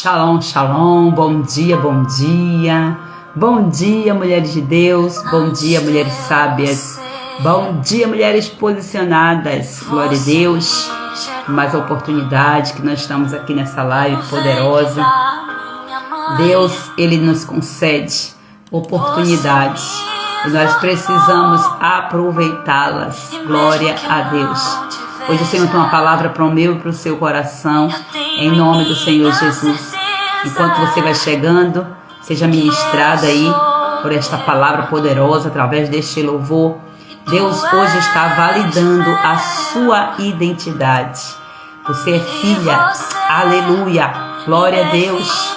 Shalom, shalom, bom dia, bom dia. Bom dia, mulheres de Deus, bom dia, mulheres sábias. Bom dia, mulheres posicionadas. Glória a Deus. Mais oportunidade que nós estamos aqui nessa live poderosa. Deus, Ele nos concede oportunidades e nós precisamos aproveitá-las. Glória a Deus. Hoje o Senhor tem uma palavra para o meu e para o seu coração, em nome do Senhor Jesus. Enquanto você vai chegando, seja ministrada aí por esta palavra poderosa, através deste louvor. Deus hoje está validando a sua identidade. Você é filha, aleluia, glória a Deus.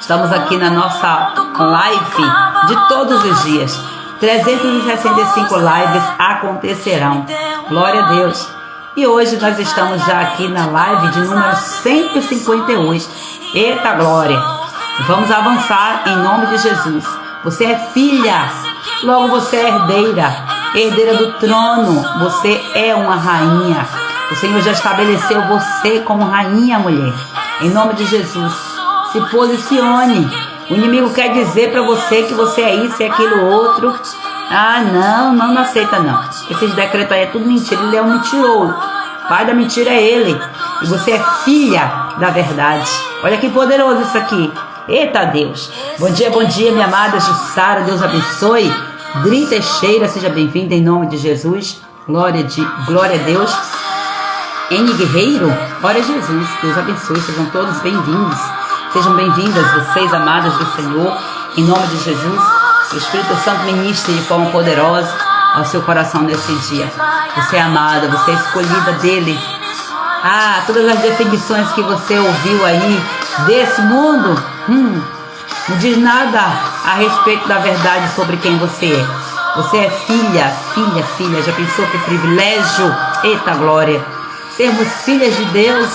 Estamos aqui na nossa live de todos os dias. 365 lives acontecerão. Glória a Deus. E hoje nós estamos já aqui na live de número 158. Eita glória. Vamos avançar em nome de Jesus. Você é filha, logo você é herdeira do trono. Você é uma rainha. O Senhor já estabeleceu você como rainha, mulher. Em nome de Jesus, se posicione. O inimigo quer dizer para você que você é isso e aquilo outro. Ah, não aceita não. Esses decretos aí é tudo mentira. Ele é um mentiroso. O pai da mentira é ele. E você é filha da verdade. Olha que poderoso isso aqui. Eita Deus. Bom dia, minha amada Jussara. Deus abençoe. Dri Teixeira, seja bem-vinda em nome de Jesus. Glória a Deus. N Guerreiro, glória a Jesus. Deus abençoe. Sejam todos bem-vindos. Sejam bem-vindas, vocês amadas do Senhor, em nome de Jesus. O Espírito Santo ministre de forma poderosa ao seu coração nesse dia. Você é amada, você é escolhida dele. Ah, todas as definições que você ouviu aí desse mundo, não diz nada a respeito da verdade sobre quem você é. Você é filha. Já pensou que privilégio? Eita glória! Sermos filhas de Deus.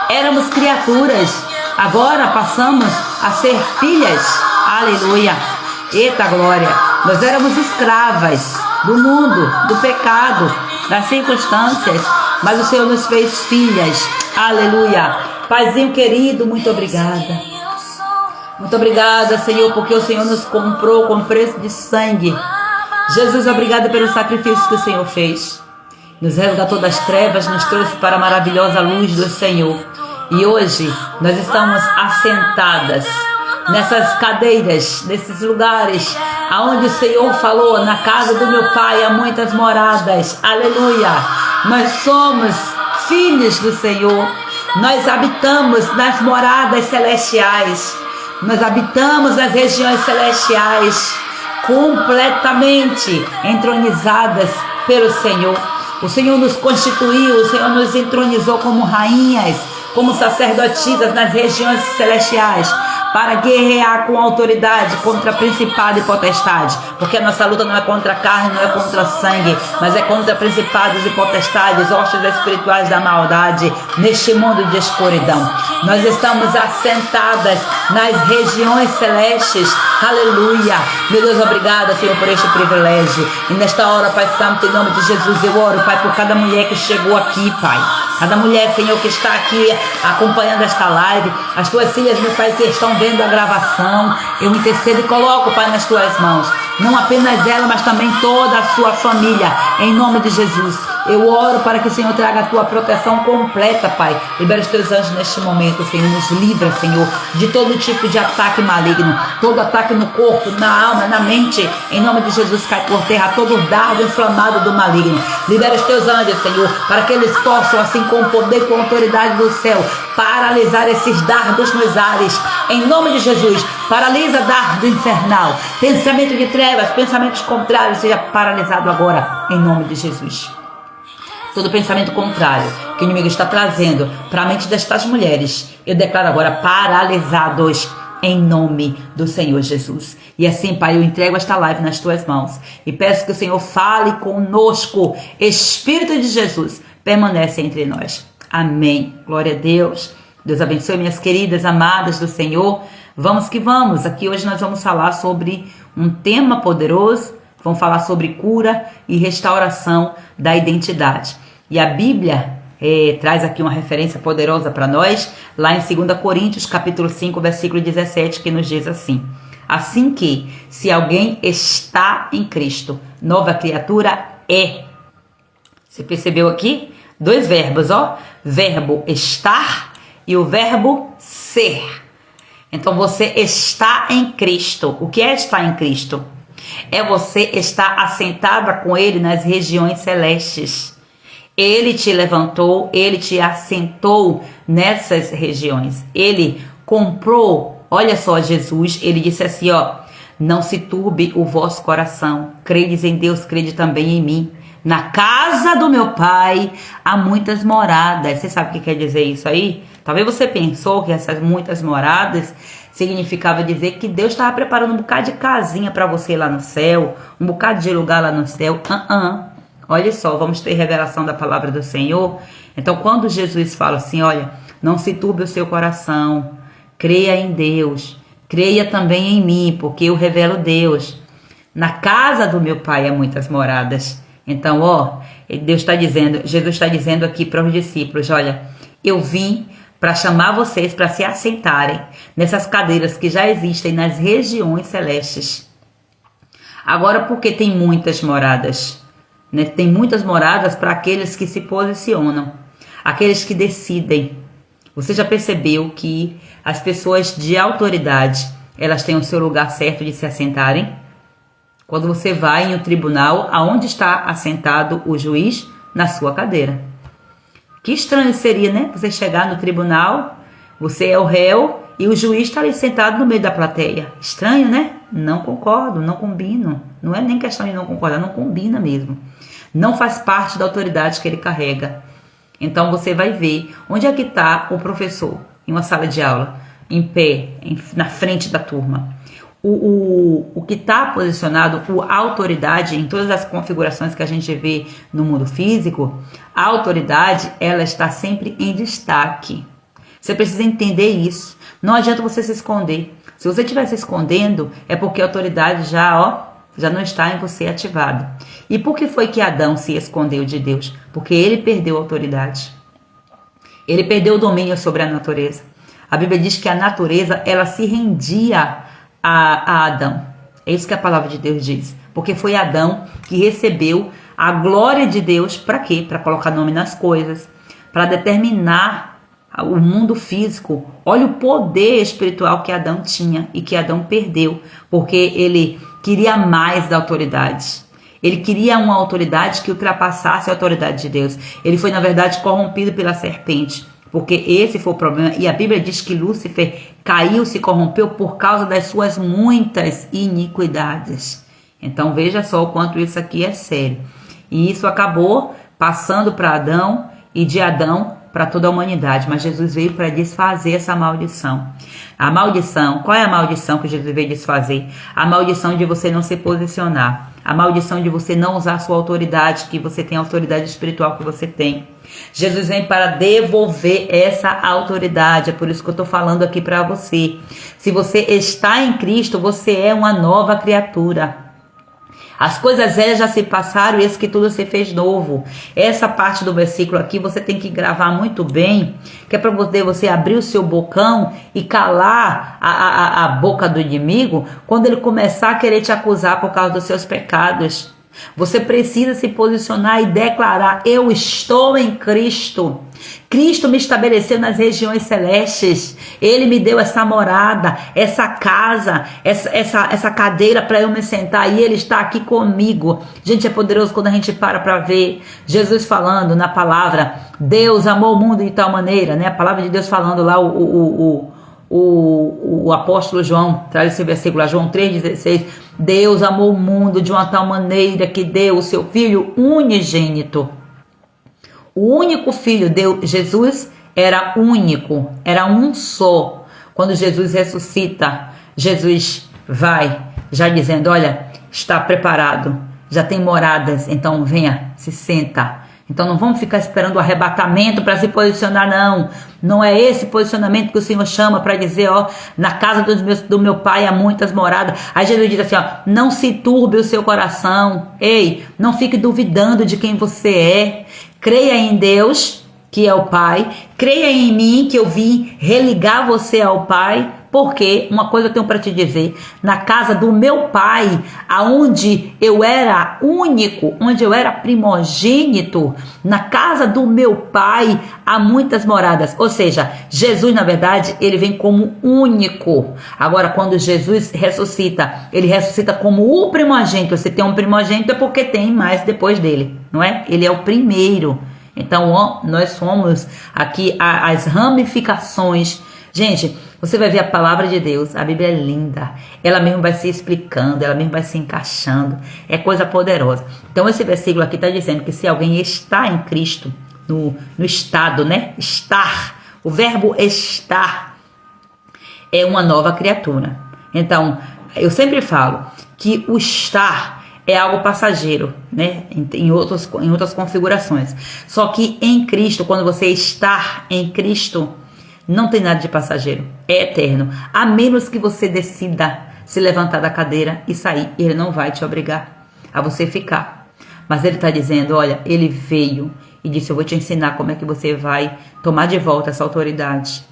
Éramos criaturas. Agora passamos a ser filhas, aleluia, eita glória. Nós éramos escravas do mundo, do pecado, das circunstâncias, mas o Senhor nos fez filhas, aleluia. Paizinho querido, muito obrigada. Muito obrigada, Senhor, porque o Senhor nos comprou com preço de sangue. Jesus, obrigada pelo sacrifício que o Senhor fez. Nos resgatou das trevas, nos trouxe para a maravilhosa luz do Senhor. E hoje nós estamos assentadas nessas cadeiras, nesses lugares aonde o Senhor falou: na casa do meu Pai há muitas moradas, aleluia. Nós somos filhos do Senhor, nós habitamos nas moradas celestiais, nós habitamos nas regiões celestiais, completamente entronizadas pelo Senhor. O Senhor nos constituiu, o Senhor nos entronizou como rainhas, como sacerdotisas nas regiões celestiais, para guerrear com autoridade contra principado e potestade, porque a nossa luta não é contra a carne, não é contra o sangue, mas é contra principados e potestades, hostes espirituais da maldade, neste mundo de escuridão. Nós estamos assentadas nas regiões celestes, aleluia. Meu Deus, obrigada, Senhor, por este privilégio. E nesta hora, Pai Santo, em nome de Jesus, eu oro, Pai, por cada mulher que chegou aqui, Pai. Cada mulher, Senhor, que está aqui acompanhando esta live, as tuas filhas, meu Pai, que estão vendo a gravação, eu intercedo e coloco, Pai, nas tuas mãos. Não apenas ela, mas também toda a sua família, em nome de Jesus. Eu oro para que o Senhor traga a tua proteção completa, Pai. Libera os teus anjos neste momento, Senhor. Nos livra, Senhor, de todo tipo de ataque maligno, todo ataque no corpo, na alma, na mente. Em nome de Jesus, cai por terra todo dardo inflamado do maligno. Libera os teus anjos, Senhor, para que eles possam, assim, com o poder e com a autoridade do céu, paralisar esses dardos nos ares. Em nome de Jesus, paralisa dardo infernal. Pensamento de trevas, pensamentos contrários, seja paralisado agora, em nome de Jesus. Todo pensamento contrário que o inimigo está trazendo para a mente destas mulheres, eu declaro agora paralisados em nome do Senhor Jesus. E assim, Pai, eu entrego esta live nas tuas mãos e peço que o Senhor fale conosco. Espírito de Jesus, permanece entre nós. Amém. Glória a Deus. Deus abençoe, minhas queridas, amadas do Senhor. Vamos que vamos. Aqui hoje nós vamos falar sobre um tema poderoso. Vamos falar sobre cura e restauração da identidade. E a Bíblia traz aqui uma referência poderosa para nós, lá em 2 Coríntios, capítulo 5, versículo 17, que nos diz assim: assim que, se alguém está em Cristo, nova criatura é. Você percebeu aqui? 2 verbos, ó. Verbo estar e o verbo ser. Então você está em Cristo. O que é estar em Cristo? É você estar assentada com Ele nas regiões celestes. Ele te levantou, Ele te assentou nessas regiões. Ele comprou, olha só, Jesus, Ele disse assim, ó: não se turbe o vosso coração. Credes em Deus, crede também em mim. Na casa do meu Pai há muitas moradas. Você sabe o que quer dizer isso aí? Talvez você pensou que essas muitas moradas significava dizer que Deus estava preparando um bocado de casinha para você lá no céu, um bocado de lugar lá no céu. Olha só, vamos ter revelação da palavra do Senhor. Então, quando Jesus fala assim, olha, não se turbe o seu coração, creia em Deus, creia também em mim, porque eu revelo Deus. Na casa do meu Pai há muitas moradas. Então, ó, Deus está dizendo, Jesus está dizendo aqui para os discípulos, olha, eu vim para chamar vocês para se assentarem nessas cadeiras que já existem nas regiões celestes. Agora, porque tem muitas moradas, né? Tem muitas moradas para aqueles que se posicionam, aqueles que decidem. Você já percebeu que as pessoas de autoridade, elas têm o seu lugar certo de se assentarem? Quando você vai em um tribunal, aonde está assentado o juiz? Na sua cadeira. Que estranho seria, né? Você chegar no tribunal, você é o réu e o juiz está ali sentado no meio da plateia. Estranho, né? Não concordo, não combino. Não é nem questão de não concordar, não combina mesmo. Não faz parte da autoridade que ele carrega. Então você vai ver onde é que está o professor em uma sala de aula, em pé, na frente da turma. O que está posicionado, a autoridade, em todas as configurações que a gente vê no mundo físico, a autoridade, ela está sempre em destaque. Você precisa entender isso. Não adianta você se esconder. Se você estiver se escondendo, é porque a autoridade já não está em você ativada. E por que foi que Adão se escondeu de Deus? Porque ele perdeu a autoridade. Ele perdeu o domínio sobre a natureza. A Bíblia diz que a natureza, ela se rendia a Adão. É isso que a palavra de Deus diz. Porque foi Adão que recebeu a glória de Deus para quê? Para colocar nome nas coisas, para determinar o mundo físico. Olha o poder espiritual que Adão tinha e que Adão perdeu, porque ele queria mais da autoridade. Ele queria uma autoridade que ultrapassasse a autoridade de Deus. Ele foi, na verdade, corrompido pela serpente. Porque esse foi o problema. E a Bíblia diz que Lúcifer caiu, se corrompeu por causa das suas muitas iniquidades. Então veja só o quanto isso aqui é sério. E isso acabou passando para Adão e de Adão para toda a humanidade. Mas Jesus veio para desfazer essa maldição. A maldição, qual é a maldição que Jesus veio desfazer? A maldição de você não se posicionar. A maldição de você não usar a sua autoridade, que você tem a autoridade espiritual que você tem. Jesus vem para devolver essa autoridade. É por isso que eu estou falando aqui para você. Se você está em Cristo, você é uma nova criatura. As coisas velhas já se passaram e eis que tudo se fez novo. Essa parte do versículo aqui você tem que gravar muito bem, que é para poder você abrir o seu bocão e calar a boca do inimigo quando ele começar a querer te acusar por causa dos seus pecados. Você precisa se posicionar e declarar: eu estou em Cristo. Cristo me estabeleceu nas regiões celestes. Ele me deu essa morada, essa casa, essa cadeira para eu me sentar. E Ele está aqui comigo. Gente, é poderoso quando a gente para ver Jesus falando na palavra. Deus amou o mundo de tal maneira, né? A palavra de Deus falando lá, o apóstolo João traz esse versículo lá, João 3,16. Deus amou o mundo de uma tal maneira que deu o seu Filho unigênito. O único Filho, Jesus era único, era um só. Quando Jesus ressuscita, Jesus vai já dizendo: olha, está preparado, já tem moradas, então venha, se senta. Então não vamos ficar esperando o arrebatamento para se posicionar, não. Não é esse posicionamento que o Senhor chama para dizer: ó, na casa do meu Pai há muitas moradas. Aí Jesus diz assim: ó, não se turbe o seu coração. Ei, não fique duvidando de quem você é. Creia em Deus, que é o Pai. Creia em mim, que eu vim religar você ao Pai. Porque uma coisa eu tenho para te dizer: na casa do meu pai, aonde eu era único, onde eu era primogênito, na casa do meu pai há muitas moradas. Ou seja, Jesus, na verdade, ele vem como único. Agora, quando Jesus ressuscita, ele ressuscita como o primogênito. Se tem um primogênito é porque tem mais depois dele, não é? Ele é o primeiro. Então, nós somos aqui as ramificações. Gente, você vai ver a palavra de Deus, a Bíblia é linda, ela mesmo vai se explicando, ela mesmo vai se encaixando, é coisa poderosa. Então esse versículo aqui está dizendo que se alguém está em Cristo, no estado, né? Estar, o verbo estar é uma nova criatura. Então, eu sempre falo que o estar é algo passageiro, né? Em outras configurações. Só que em Cristo, quando você está em Cristo, não tem nada de passageiro, é eterno. A menos que você decida se levantar da cadeira e sair. Ele não vai te obrigar a você ficar. Mas ele está dizendo, olha, ele veio e disse, eu vou te ensinar como é que você vai tomar de volta essa autoridade.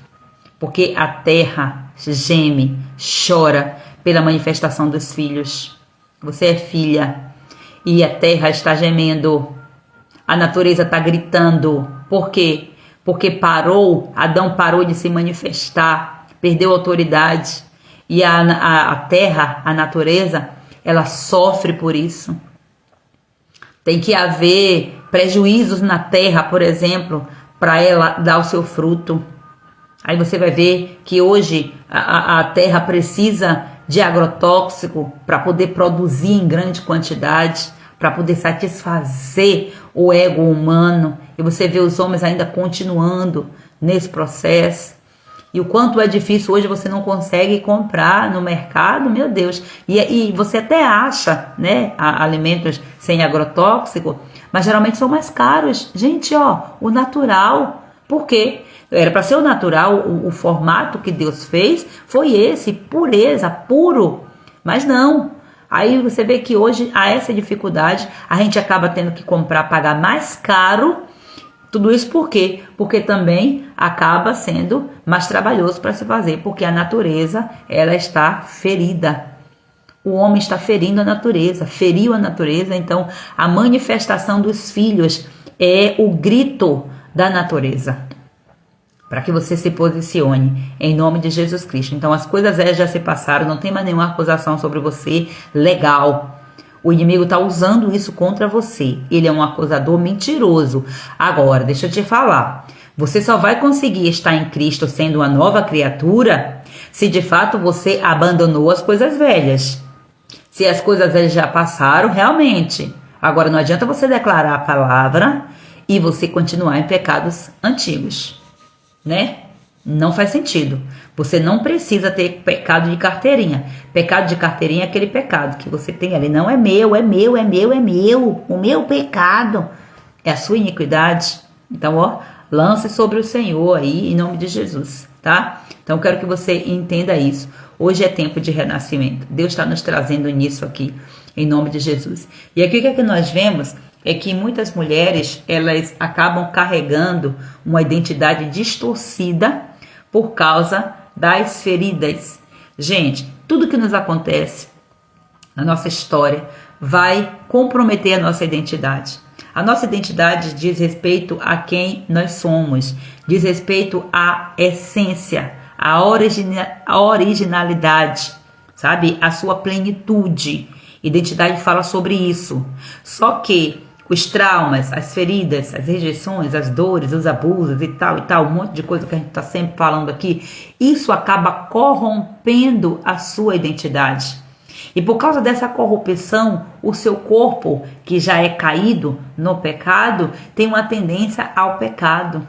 Porque a terra geme, chora pela manifestação dos filhos. Você é filha e a terra está gemendo. A natureza está gritando. Por quê? Porque Adão parou de se manifestar, perdeu autoridade. E a terra, a natureza, ela sofre por isso. Tem que haver prejuízos na terra, por exemplo, para ela dar o seu fruto. Aí você vai ver que hoje a terra precisa de agrotóxico para poder produzir em grande quantidade, para poder satisfazer o ego humano. E você vê os homens ainda continuando nesse processo. E o quanto é difícil hoje, você não consegue comprar no mercado, meu Deus. E você até acha, né, alimentos sem agrotóxico, mas geralmente são mais caros. Gente, ó, o natural. Por quê? Era para ser o natural, o formato que Deus fez foi esse, pureza, puro. Mas não. Aí você vê que hoje há essa dificuldade, a gente acaba tendo que comprar, pagar mais caro. Tudo isso por quê? Porque também acaba sendo mais trabalhoso para se fazer, porque a natureza, ela está ferida. O homem está ferindo a natureza, feriu a natureza, então a manifestação dos filhos é o grito da natureza. Para que você se posicione em nome de Jesus Cristo. Então as coisas já se passaram, não tem mais nenhuma acusação sobre você legal. O inimigo está usando isso contra você. Ele é um acusador mentiroso. Agora, deixa eu te falar. Você só vai conseguir estar em Cristo sendo uma nova criatura se de fato você abandonou as coisas velhas. Se as coisas velhas já passaram, realmente. Agora, não adianta você declarar a palavra e você continuar em pecados antigos, né? Não faz sentido. Você não precisa ter pecado de carteirinha. Pecado de carteirinha é aquele pecado que você tem ali. Não é meu, é meu, é meu, é meu. O meu pecado é a sua iniquidade. Então, ó, lance sobre o Senhor aí, em nome de Jesus, tá? Então, eu quero que você entenda isso. Hoje é tempo de renascimento. Deus está nos trazendo nisso aqui, em nome de Jesus. E aqui o que é que nós vemos? É que muitas mulheres, elas acabam carregando uma identidade distorcida por causa das feridas. Gente, tudo que nos acontece na nossa história vai comprometer a nossa identidade. A nossa identidade diz respeito a quem nós somos, diz respeito à essência, à originalidade, sabe? A sua plenitude. Identidade fala sobre isso. Só que os traumas, as feridas, as rejeições, as dores, os abusos e tal, um monte de coisa que a gente está sempre falando aqui, isso acaba corrompendo a sua identidade. E por causa dessa corrupção, o seu corpo, que já é caído no pecado, tem uma tendência ao pecado.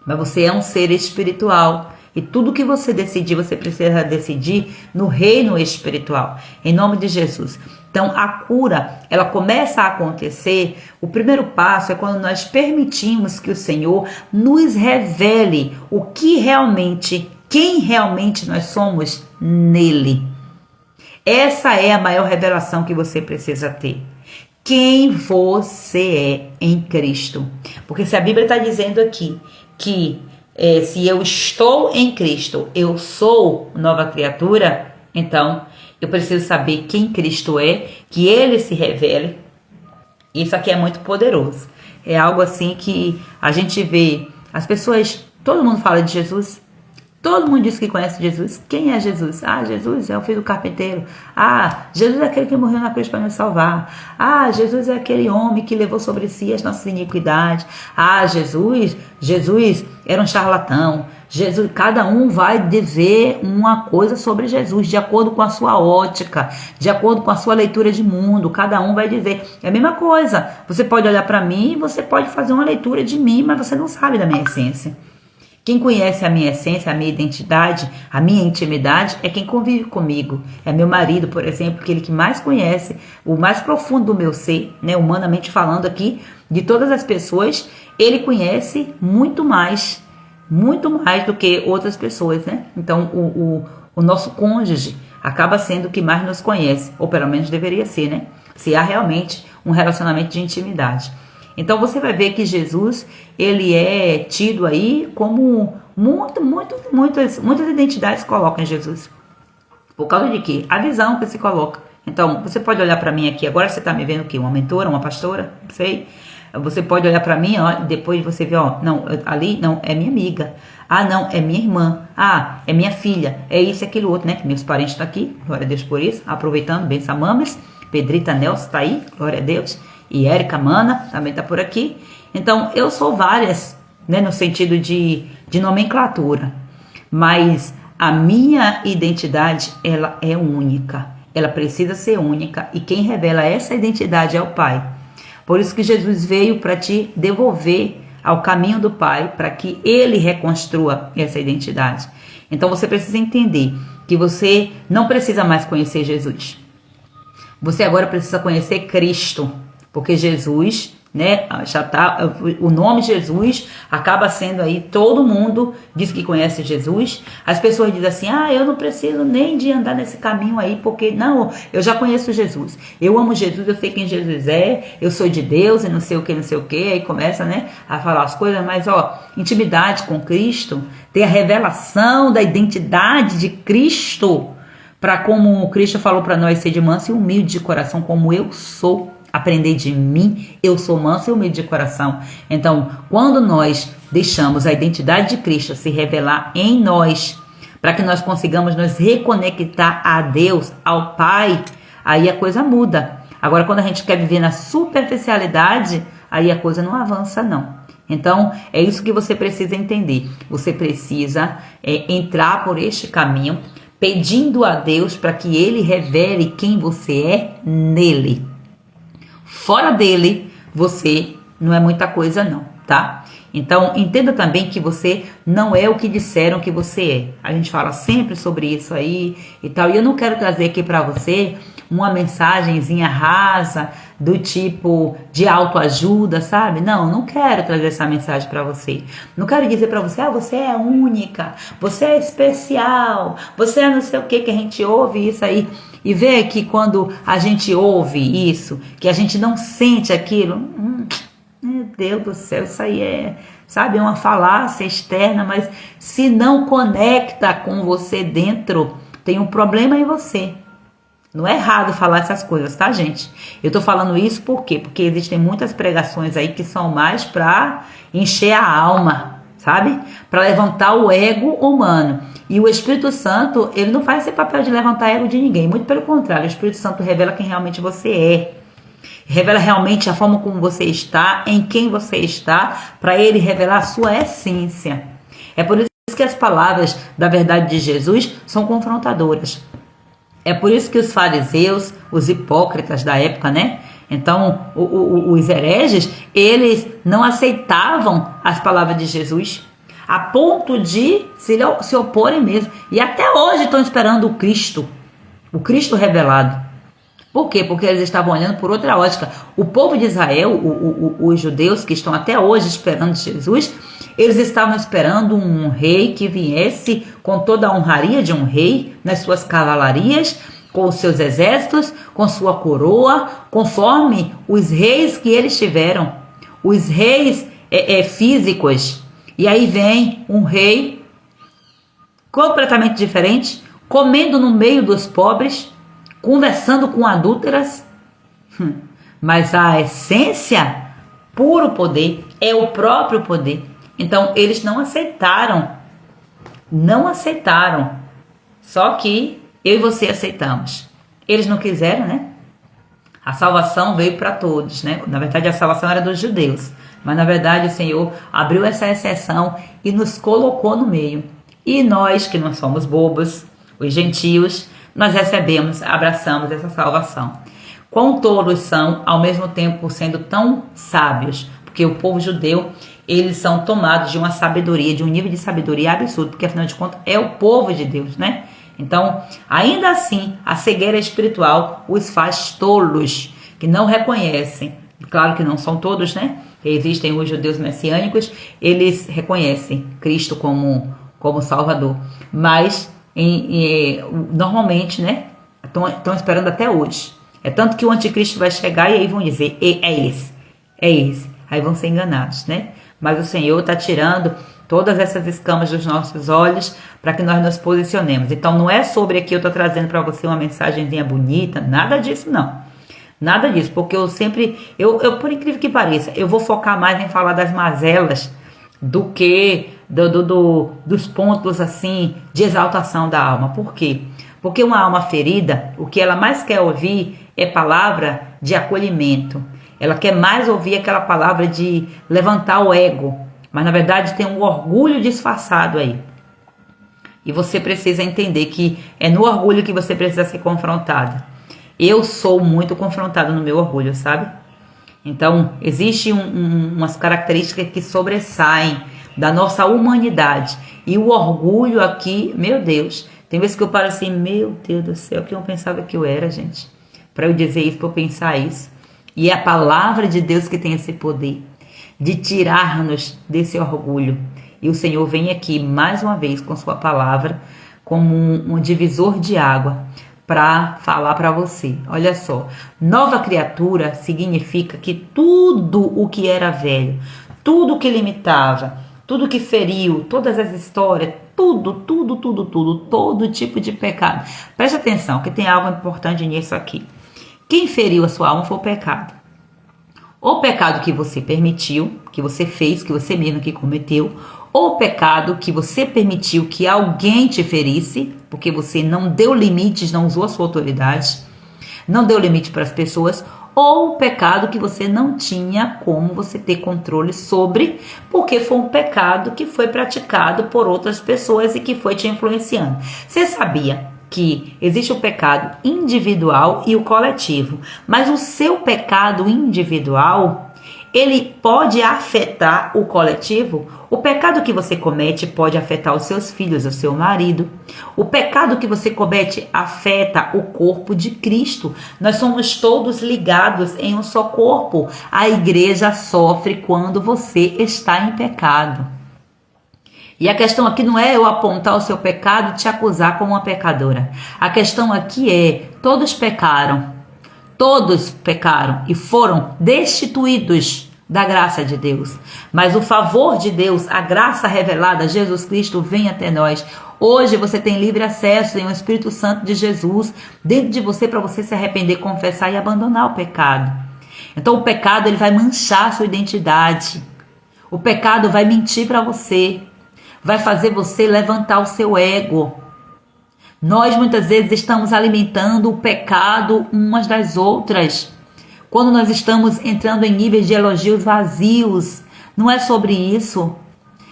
Mas você é um ser espiritual. E tudo que você decidir, você precisa decidir no reino espiritual, em nome de Jesus. Então, a cura, ela começa a acontecer. O primeiro passo é quando nós permitimos que o Senhor nos revele o que realmente, quem realmente nós somos nele. Essa é a maior revelação que você precisa ter. quem você é em Cristo. Porque se a Bíblia está dizendo aqui que se eu estou em Cristo, eu sou nova criatura, então eu preciso saber quem Cristo é, que Ele se revele. Isso aqui é muito poderoso. É algo assim que a gente vê as pessoas, todo mundo fala de Jesus. Todo mundo diz que conhece Jesus. Quem é Jesus? Ah, Jesus é o filho do carpinteiro. Ah, Jesus é aquele que morreu na cruz para nos salvar. Ah, Jesus é aquele homem que levou sobre si as nossas iniquidades. Ah, Jesus era um charlatão. Jesus, cada um vai dizer uma coisa sobre Jesus, de acordo com a sua ótica, de acordo com a sua leitura de mundo. Cada um vai dizer. É a mesma coisa. Você pode olhar para mim e você pode fazer uma leitura de mim, mas você não sabe da minha essência. Quem conhece a minha essência, a minha identidade, a minha intimidade, é quem convive comigo. É meu marido, por exemplo, aquele que mais conhece o mais profundo do meu ser, né, humanamente falando aqui, de todas as pessoas, ele conhece muito mais do que outras pessoas, né? Então, o nosso cônjuge acaba sendo o que mais nos conhece, ou pelo menos deveria ser, né? Se há realmente um relacionamento de intimidade. Então você vai ver que Jesus, ele é tido aí como muitas identidades colocam em Jesus. Por causa de quê? A visão que se coloca. Então, você pode olhar para mim aqui, agora você está me vendo o quê? Uma mentora, uma pastora? Não sei. Você pode olhar para mim, ó, depois você vê, ó, não, ali, não, é minha amiga. Ah, não, é minha irmã. Ah, é minha filha. É isso e aquilo outro, né? Que meus parentes estão aqui, glória a Deus por isso. Aproveitando, benção mames. Pedrita Nelson está aí, glória a Deus. E Érica Mana também está por aqui. Então, eu sou várias, né, no sentido de nomenclatura. Mas a minha identidade, ela é única. Ela precisa ser única. E quem revela essa identidade é o Pai. Por isso que Jesus veio para te devolver ao caminho do Pai, para que Ele reconstrua essa identidade. Então, você precisa entender que você não precisa mais conhecer Jesus. Você agora precisa conhecer Cristo. Porque Jesus, né, já tá, o nome Jesus acaba sendo aí, todo mundo diz que conhece Jesus. As pessoas dizem assim, eu não preciso nem de andar nesse caminho aí, porque não, eu já conheço Jesus. Eu amo Jesus, eu sei quem Jesus é, eu sou de Deus e não sei o que, aí começa, né, a falar as coisas, mas intimidade com Cristo, ter a revelação da identidade de Cristo, para como Cristo falou para nós, ser de manso e humilde de coração, como eu sou. Aprender de mim, eu sou manso e humilde de coração. Então, quando nós deixamos a identidade de Cristo se revelar em nós, para que nós consigamos nos reconectar a Deus, ao Pai, aí a coisa muda. Agora, quando a gente quer viver na superficialidade, aí a coisa não avança, não. Então, é isso que você precisa entender. Você precisa entrar por este caminho, pedindo a Deus para que Ele revele quem você é nele. Fora dele, você não é muita coisa não, tá? Então, entenda também que você não é o que disseram que você é. A gente fala sempre sobre isso aí e tal. E eu não quero trazer aqui para você uma mensagenzinha rasa do tipo de autoajuda, sabe? Não quero trazer essa mensagem para você. Não quero dizer para você, você é única, você é especial, você é não sei o que a gente ouve isso aí. E vê que quando a gente ouve isso, que a gente não sente aquilo, meu Deus do céu, isso aí é uma falácia externa, mas se não conecta com você dentro, tem um problema em você. Não é errado falar essas coisas, tá, gente? Eu tô falando isso por quê? Porque existem muitas pregações aí que são mais para encher a alma, sabe? Para levantar o ego humano. E o Espírito Santo, ele não faz esse papel de levantar ego de ninguém. Muito pelo contrário, o Espírito Santo revela quem realmente você é. Revela realmente a forma como você está, em quem você está, para ele revelar a sua essência. É por isso que as palavras da verdade de Jesus são confrontadoras. É por isso que os fariseus, os hipócritas da época, né? Então, os hereges, eles não aceitavam as palavras de Jesus, a ponto de se oporem mesmo. E até hoje estão esperando o Cristo revelado. Por quê? Porque eles estavam olhando por outra ótica. O povo de Israel, os judeus que estão até hoje esperando Jesus, eles estavam esperando um rei que viesse com toda a honraria de um rei, nas suas cavalarias, com os seus exércitos, com sua coroa, conforme os reis que eles tiveram, os reis físicos. E aí vem um rei completamente diferente, comendo no meio dos pobres, conversando com adúlteras, mas a essência, puro poder, é o próprio poder. Então eles não aceitaram, só que eu e você aceitamos. Eles não quiseram, né? A salvação veio para todos, né? Na verdade a salvação era dos judeus, mas na verdade o Senhor abriu essa exceção e nos colocou no meio. E nós, que não somos bobos, os gentios, nós recebemos, abraçamos essa salvação. Quão tolos são, ao mesmo tempo sendo tão sábios, porque o povo judeu, eles são tomados de uma sabedoria, de um nível de sabedoria absurdo, porque afinal de contas é o povo de Deus, né? Então, ainda assim, a cegueira espiritual os faz tolos, que não reconhecem. Claro que não são todos, né? Existem os judeus messiânicos, eles reconhecem Cristo como Salvador. Mas, normalmente, né? Estão esperando até hoje. É tanto que o anticristo vai chegar e aí vão dizer, é esse. Aí vão ser enganados, né? Mas o Senhor está tirando todas essas escamas dos nossos olhos para que nós nos posicionemos. Então não é sobre aqui eu estou trazendo para você uma mensagenzinha bonita, nada disso não. Nada disso, porque eu sempre, por incrível que pareça, eu vou focar mais em falar das mazelas do que dos pontos assim de exaltação da alma. Por quê? Porque uma alma ferida, o que ela mais quer ouvir é palavra de acolhimento. Ela quer mais ouvir aquela palavra de levantar o ego. Mas na verdade tem um orgulho disfarçado aí. E você precisa entender que é no orgulho que você precisa ser confrontado. Eu sou muito confrontado no meu orgulho, sabe? Então, existem umas características que sobressaem da nossa humanidade. E o orgulho aqui, meu Deus, tem vezes que eu paro assim, meu Deus do céu, que eu pensava que eu era, gente. Para eu dizer isso, para eu pensar isso. E é a palavra de Deus que tem esse poder de tirar-nos desse orgulho. E o Senhor vem aqui mais uma vez com sua palavra como um divisor de água para falar para você. Olha só, nova criatura significa que tudo o que era velho, tudo que limitava, tudo que feriu, todas as histórias, todo tipo de pecado. Preste atenção que tem algo importante nisso aqui. Quem feriu a sua alma foi o pecado. O pecado que você permitiu, que você fez, que você mesmo que cometeu, ou o pecado que você permitiu que alguém te ferisse, porque você não deu limites, não usou a sua autoridade, não deu limite para as pessoas, ou o pecado que você não tinha como você ter controle sobre, porque foi um pecado que foi praticado por outras pessoas e que foi te influenciando. Você sabia que existe o pecado individual e o coletivo, mas o seu pecado individual, ele pode afetar o coletivo. O pecado que você comete pode afetar os seus filhos, o seu marido. O pecado que você comete afeta o corpo de Cristo. Nós somos todos ligados em um só corpo. A igreja sofre quando você está em pecado. E a questão aqui não é eu apontar o seu pecado e te acusar como uma pecadora. A questão aqui é, todos pecaram e foram destituídos da graça de Deus. Mas o favor de Deus, a graça revelada, Jesus Cristo, vem até nós. Hoje você tem livre acesso em um Espírito Santo de Jesus dentro de você para você se arrepender, confessar e abandonar o pecado. Então o pecado ele vai manchar a sua identidade. O pecado vai mentir para você. Vai fazer você levantar o seu ego. Nós muitas vezes estamos alimentando o pecado umas das outras. Quando nós estamos entrando em níveis de elogios vazios. Não é sobre isso.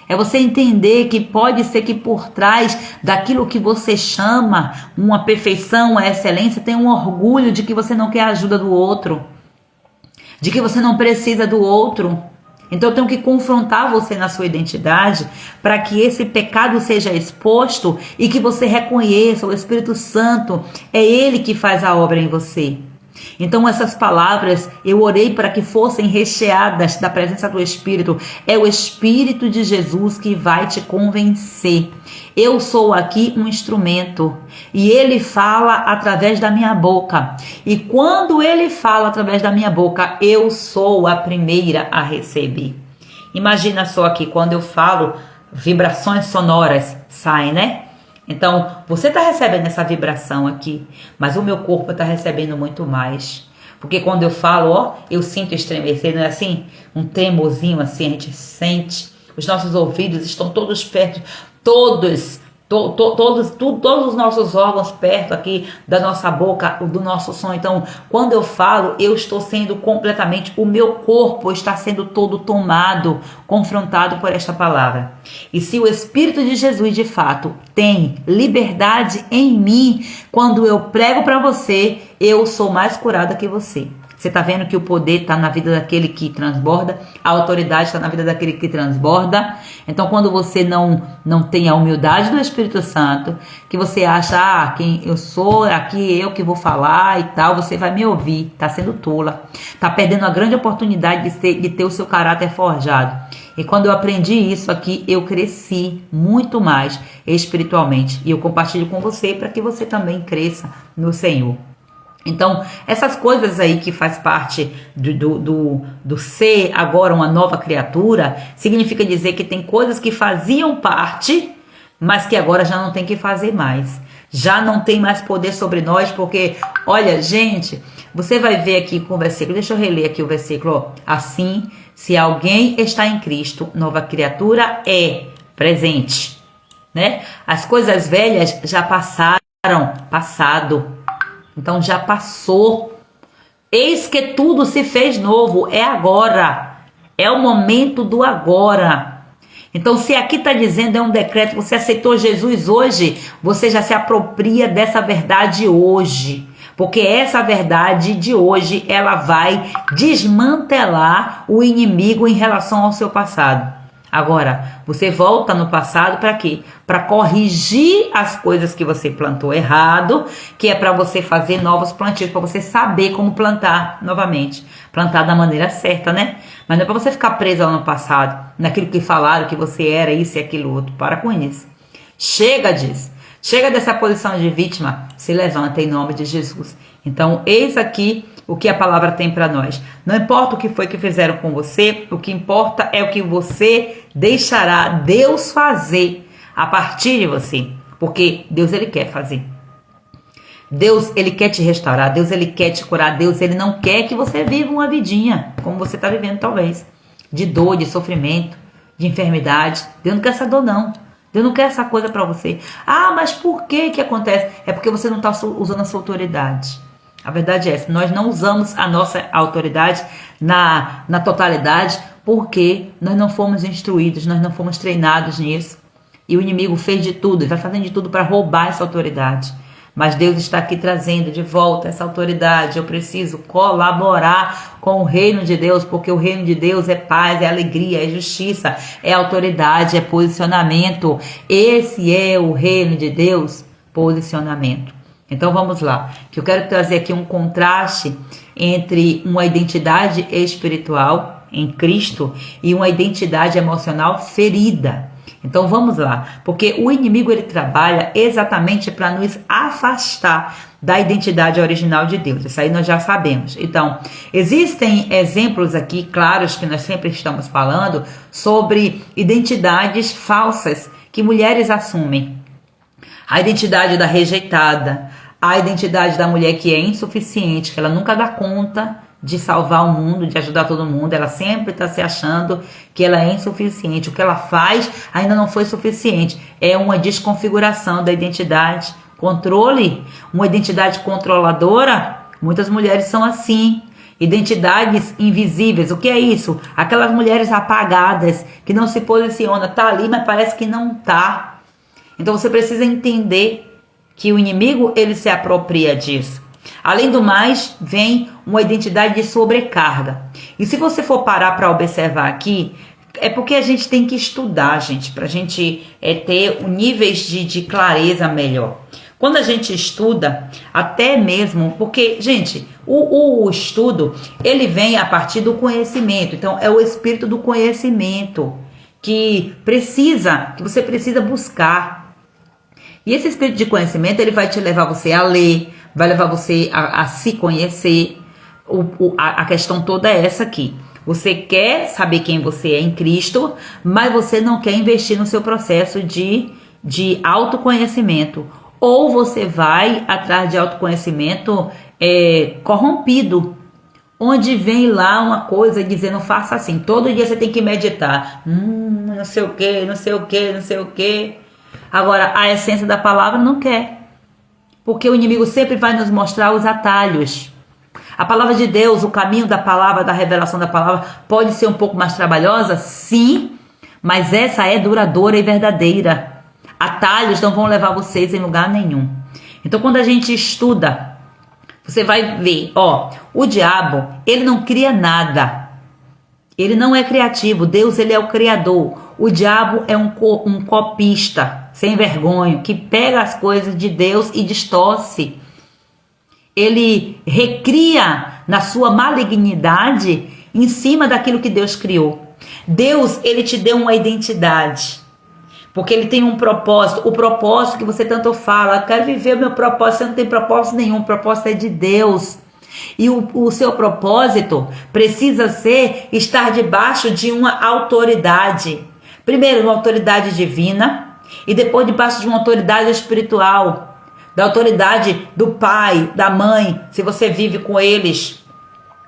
É você entender que pode ser que por trás daquilo que você chama uma perfeição, uma excelência, tem um orgulho de que você não quer a ajuda do outro. De que você não precisa do outro. Então eu tenho que confrontar você na sua identidade para que esse pecado seja exposto e que você reconheça o Espírito Santo. É Ele que faz a obra em você. Então essas palavras eu orei para que fossem recheadas da presença do Espírito. É o Espírito de Jesus que vai te convencer. Eu sou aqui um instrumento e ele fala através da minha boca. E quando ele fala através da minha boca, eu sou a primeira a receber. Imagina só aqui, quando eu falo, vibrações sonoras saem, né? Então, você está recebendo essa vibração aqui, mas o meu corpo está recebendo muito mais. Porque quando eu falo, ó, eu sinto estremecer, não é assim? Um tremorzinho assim, a gente sente. Os nossos ouvidos estão todos perto, todos os nossos órgãos perto aqui da nossa boca, do nosso som. Então, quando eu falo, eu estou sendo completamente, o meu corpo está sendo todo tomado, confrontado por esta palavra. E se o Espírito de Jesus, de fato, tem liberdade em mim, quando eu prego para você, eu sou mais curada que você. Você está vendo que o poder está na vida daquele que transborda, a autoridade está na vida daquele que transborda. Então, quando você não tem a humildade do Espírito Santo, que você acha, quem eu sou, aqui eu que vou falar e tal, você vai me ouvir, está sendo tola, está perdendo a grande oportunidade de ter o seu caráter forjado. E quando eu aprendi isso aqui, eu cresci muito mais espiritualmente. E eu compartilho com você para que você também cresça no Senhor. Então, essas coisas aí que faz parte do ser agora uma nova criatura, significa dizer que tem coisas que faziam parte, mas que agora já não tem que fazer mais. Já não tem mais poder sobre nós, porque, olha, gente, você vai ver aqui com o versículo, deixa eu reler aqui o versículo, ó. Assim, se alguém está em Cristo, nova criatura é presente, né? As coisas velhas já passaram, passado. Então já passou. Eis que tudo se fez novo. É agora. É o momento do agora. Então, se aqui está dizendo, é um decreto, você aceitou Jesus hoje, você já se apropria dessa verdade hoje. Porque essa verdade de hoje, ela vai desmantelar o inimigo em relação ao seu passado. Agora, você volta no passado para quê? Para corrigir as coisas que você plantou errado, que é para você fazer novos plantios, para você saber como plantar novamente. Plantar da maneira certa, né? Mas não é para você ficar preso lá no passado, naquilo que falaram que você era isso e aquilo outro. Para com isso. Chega disso. Chega dessa posição de vítima. Se levanta em nome de Jesus. Então, eis aqui o que a palavra tem para nós. Não importa o que foi que fizeram com você, o que importa é o que você deixará Deus fazer a partir de você. Porque Deus, ele quer fazer. Deus, ele quer te restaurar. Deus, ele quer te curar. Deus, ele não quer que você viva uma vidinha, como você está vivendo talvez. De dor, de sofrimento, de enfermidade. Deus não quer essa dor, não. Deus não quer essa coisa para você. Ah, mas por que acontece? É porque você não está usando a sua autoridade. A verdade é essa, nós não usamos a nossa autoridade na totalidade porque nós não fomos instruídos, nós não fomos treinados nisso. E o inimigo fez de tudo, e vai fazendo de tudo para roubar essa autoridade. Mas Deus está aqui trazendo de volta essa autoridade. Eu preciso colaborar com o reino de Deus, porque o reino de Deus é paz, é alegria, é justiça, é autoridade, é posicionamento. Esse é o reino de Deus, posicionamento. Então vamos lá, que eu quero trazer aqui um contraste entre uma identidade espiritual em Cristo e uma identidade emocional ferida. Então vamos lá, porque o inimigo ele trabalha exatamente para nos afastar da identidade original de Deus. Isso aí nós já sabemos. Então, existem exemplos aqui claros que nós sempre estamos falando sobre identidades falsas que mulheres assumem. A identidade da rejeitada, a identidade da mulher que é insuficiente, que ela nunca dá conta de salvar o mundo, de ajudar todo mundo, ela sempre está se achando que ela é insuficiente. O que ela faz ainda não foi suficiente. É uma desconfiguração da identidade. Controle, uma identidade controladora, muitas mulheres são assim. Identidades invisíveis, o que é isso? Aquelas mulheres apagadas, que não se posicionam, tá ali, mas parece que não tá. Então você precisa entender que o inimigo ele se apropria disso. Além do mais, vem uma identidade de sobrecarga. E se você for parar para observar aqui, é porque a gente tem que estudar, gente, para a gente ter níveis de clareza melhor. Quando a gente estuda, até mesmo, porque, gente, o estudo, ele vem a partir do conhecimento. Então, é o espírito do conhecimento que você precisa buscar. E esse espírito de conhecimento, ele vai te levar você a ler, vai levar você a se conhecer. A questão toda é essa aqui. Você quer saber quem você é em Cristo, mas você não quer investir no seu processo de autoconhecimento. Ou você vai atrás de autoconhecimento corrompido, onde vem lá uma coisa dizendo faça assim. Todo dia você tem que meditar. Não sei o que, não sei o que, não sei o que. Agora, a essência da palavra não quer. Porque o inimigo sempre vai nos mostrar os atalhos. A palavra de Deus, o caminho da palavra, da revelação da palavra, pode ser um pouco mais trabalhosa? Sim, mas essa é duradoura e verdadeira. Atalhos não vão levar vocês em lugar nenhum. Então, quando a gente estuda, você vai ver, o diabo, ele não cria nada. Ele não é criativo. Deus, ele é o criador. O diabo é um copista, sem vergonha, que pega as coisas de Deus e distorce. Ele recria na sua malignidade em cima daquilo que Deus criou. Deus, ele te deu uma identidade. Porque ele tem um propósito. O propósito que você tanto fala, eu quero viver o meu propósito. Você não tem propósito nenhum, o propósito é de Deus. E o seu propósito precisa estar debaixo de uma autoridade. Primeiro, uma autoridade divina. E depois debaixo de uma autoridade espiritual. Da autoridade do pai, da mãe, se você vive com eles,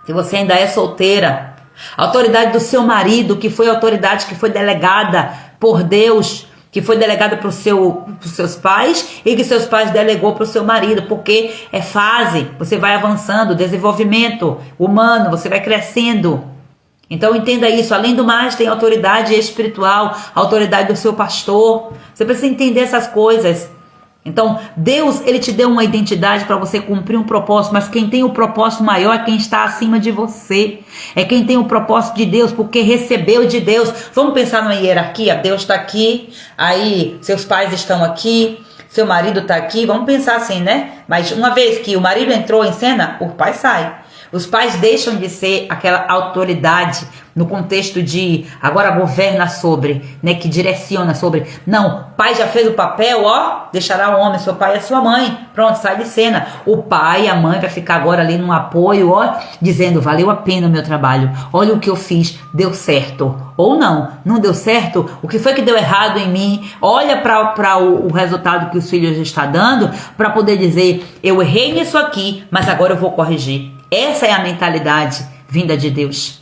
se você ainda é solteira. A autoridade do seu marido, que foi a autoridade que foi delegada por Deus, que foi delegada para os seus pais e que seus pais delegou para o seu marido, porque é fase, você vai avançando, desenvolvimento humano, você vai crescendo. Então entenda isso, além do mais tem autoridade espiritual, a autoridade do seu pastor, você precisa entender essas coisas. Então, Deus, ele te deu uma identidade para você cumprir um propósito, mas quem tem o propósito maior é quem está acima de você. É quem tem o propósito de Deus, porque recebeu de Deus. Vamos pensar numa hierarquia? Deus está aqui, aí seus pais estão aqui, seu marido está aqui. Vamos pensar assim, né? Mas uma vez que o marido entrou em cena, o pai sai. Os pais deixam de ser aquela autoridade no contexto de agora governa sobre, né, que direciona sobre. Não, pai já fez o papel, deixará o homem, seu pai e sua mãe. Pronto, sai de cena. O pai e a mãe vai ficar agora ali num apoio, dizendo, valeu a pena o meu trabalho. Olha o que eu fiz, deu certo. Ou não deu certo. O que foi que deu errado em mim? Olha para o resultado que os filhos estão dando, para poder dizer, eu errei nisso aqui, mas agora eu vou corrigir. Essa é a mentalidade vinda de Deus.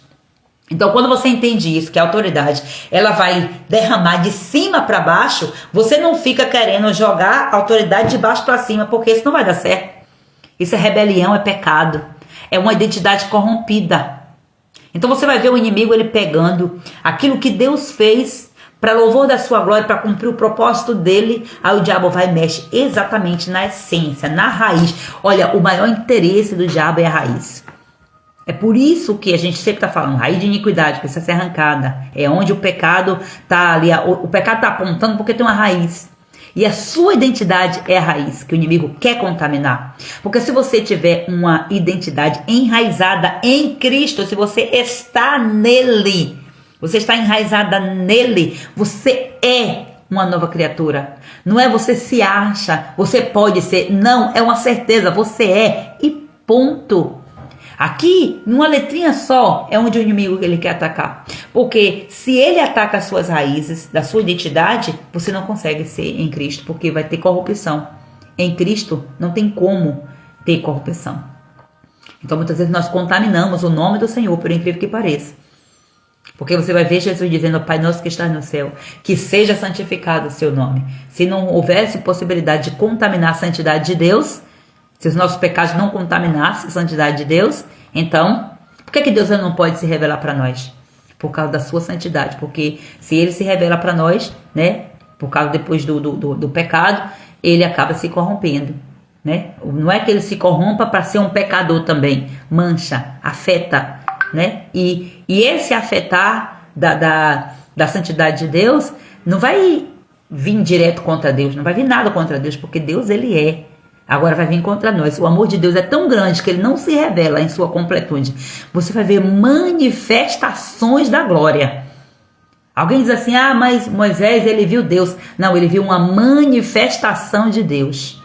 Então, quando você entende isso, que a autoridade ela vai derramar de cima para baixo, você não fica querendo jogar a autoridade de baixo para cima, porque isso não vai dar certo. Isso é rebelião, é pecado. É uma identidade corrompida. Então, você vai ver o inimigo ele pegando aquilo que Deus fez para louvor da sua glória, para cumprir o propósito dele, aí o diabo vai e mexe exatamente na essência, na raiz. Olha, o maior interesse do diabo é a raiz. É por isso que a gente sempre está falando, raiz de iniquidade, precisa ser arrancada. É onde o pecado está ali, o pecado está apontando porque tem uma raiz. E a sua identidade é a raiz que o inimigo quer contaminar. Porque se você tiver uma identidade enraizada em Cristo, se você está nele, você está enraizada nele, você é uma nova criatura. Não é você se acha, você pode ser. Não, é uma certeza, você é e ponto. Aqui, numa letrinha só, é onde o inimigo ele quer atacar. Porque se ele ataca as suas raízes, da sua identidade, você não consegue ser em Cristo, porque vai ter corrupção. Em Cristo não tem como ter corrupção. Então muitas vezes nós contaminamos o nome do Senhor, por incrível que pareça. Porque você vai ver Jesus dizendo, Pai nosso que estás no céu, que seja santificado o seu nome. Se não houvesse possibilidade de contaminar a santidade de Deus, se os nossos pecados não contaminassem a santidade de Deus, então, por que Deus não pode se revelar para nós? Por causa da sua santidade. Porque se ele se revela para nós, né, por causa depois do pecado, ele acaba se corrompendo. Né? Não é que ele se corrompa para ser um pecador também. Mancha, afeta. Né? E esse afetar da santidade de Deus não vai vir direto contra Deus, não vai vir nada contra Deus, porque Deus ele é. Agora vai vir contra nós. O amor de Deus é tão grande que ele não se revela em sua completude. Você vai ver manifestações da glória. Alguém diz assim, mas Moisés ele viu Deus. Não, ele viu uma manifestação de Deus.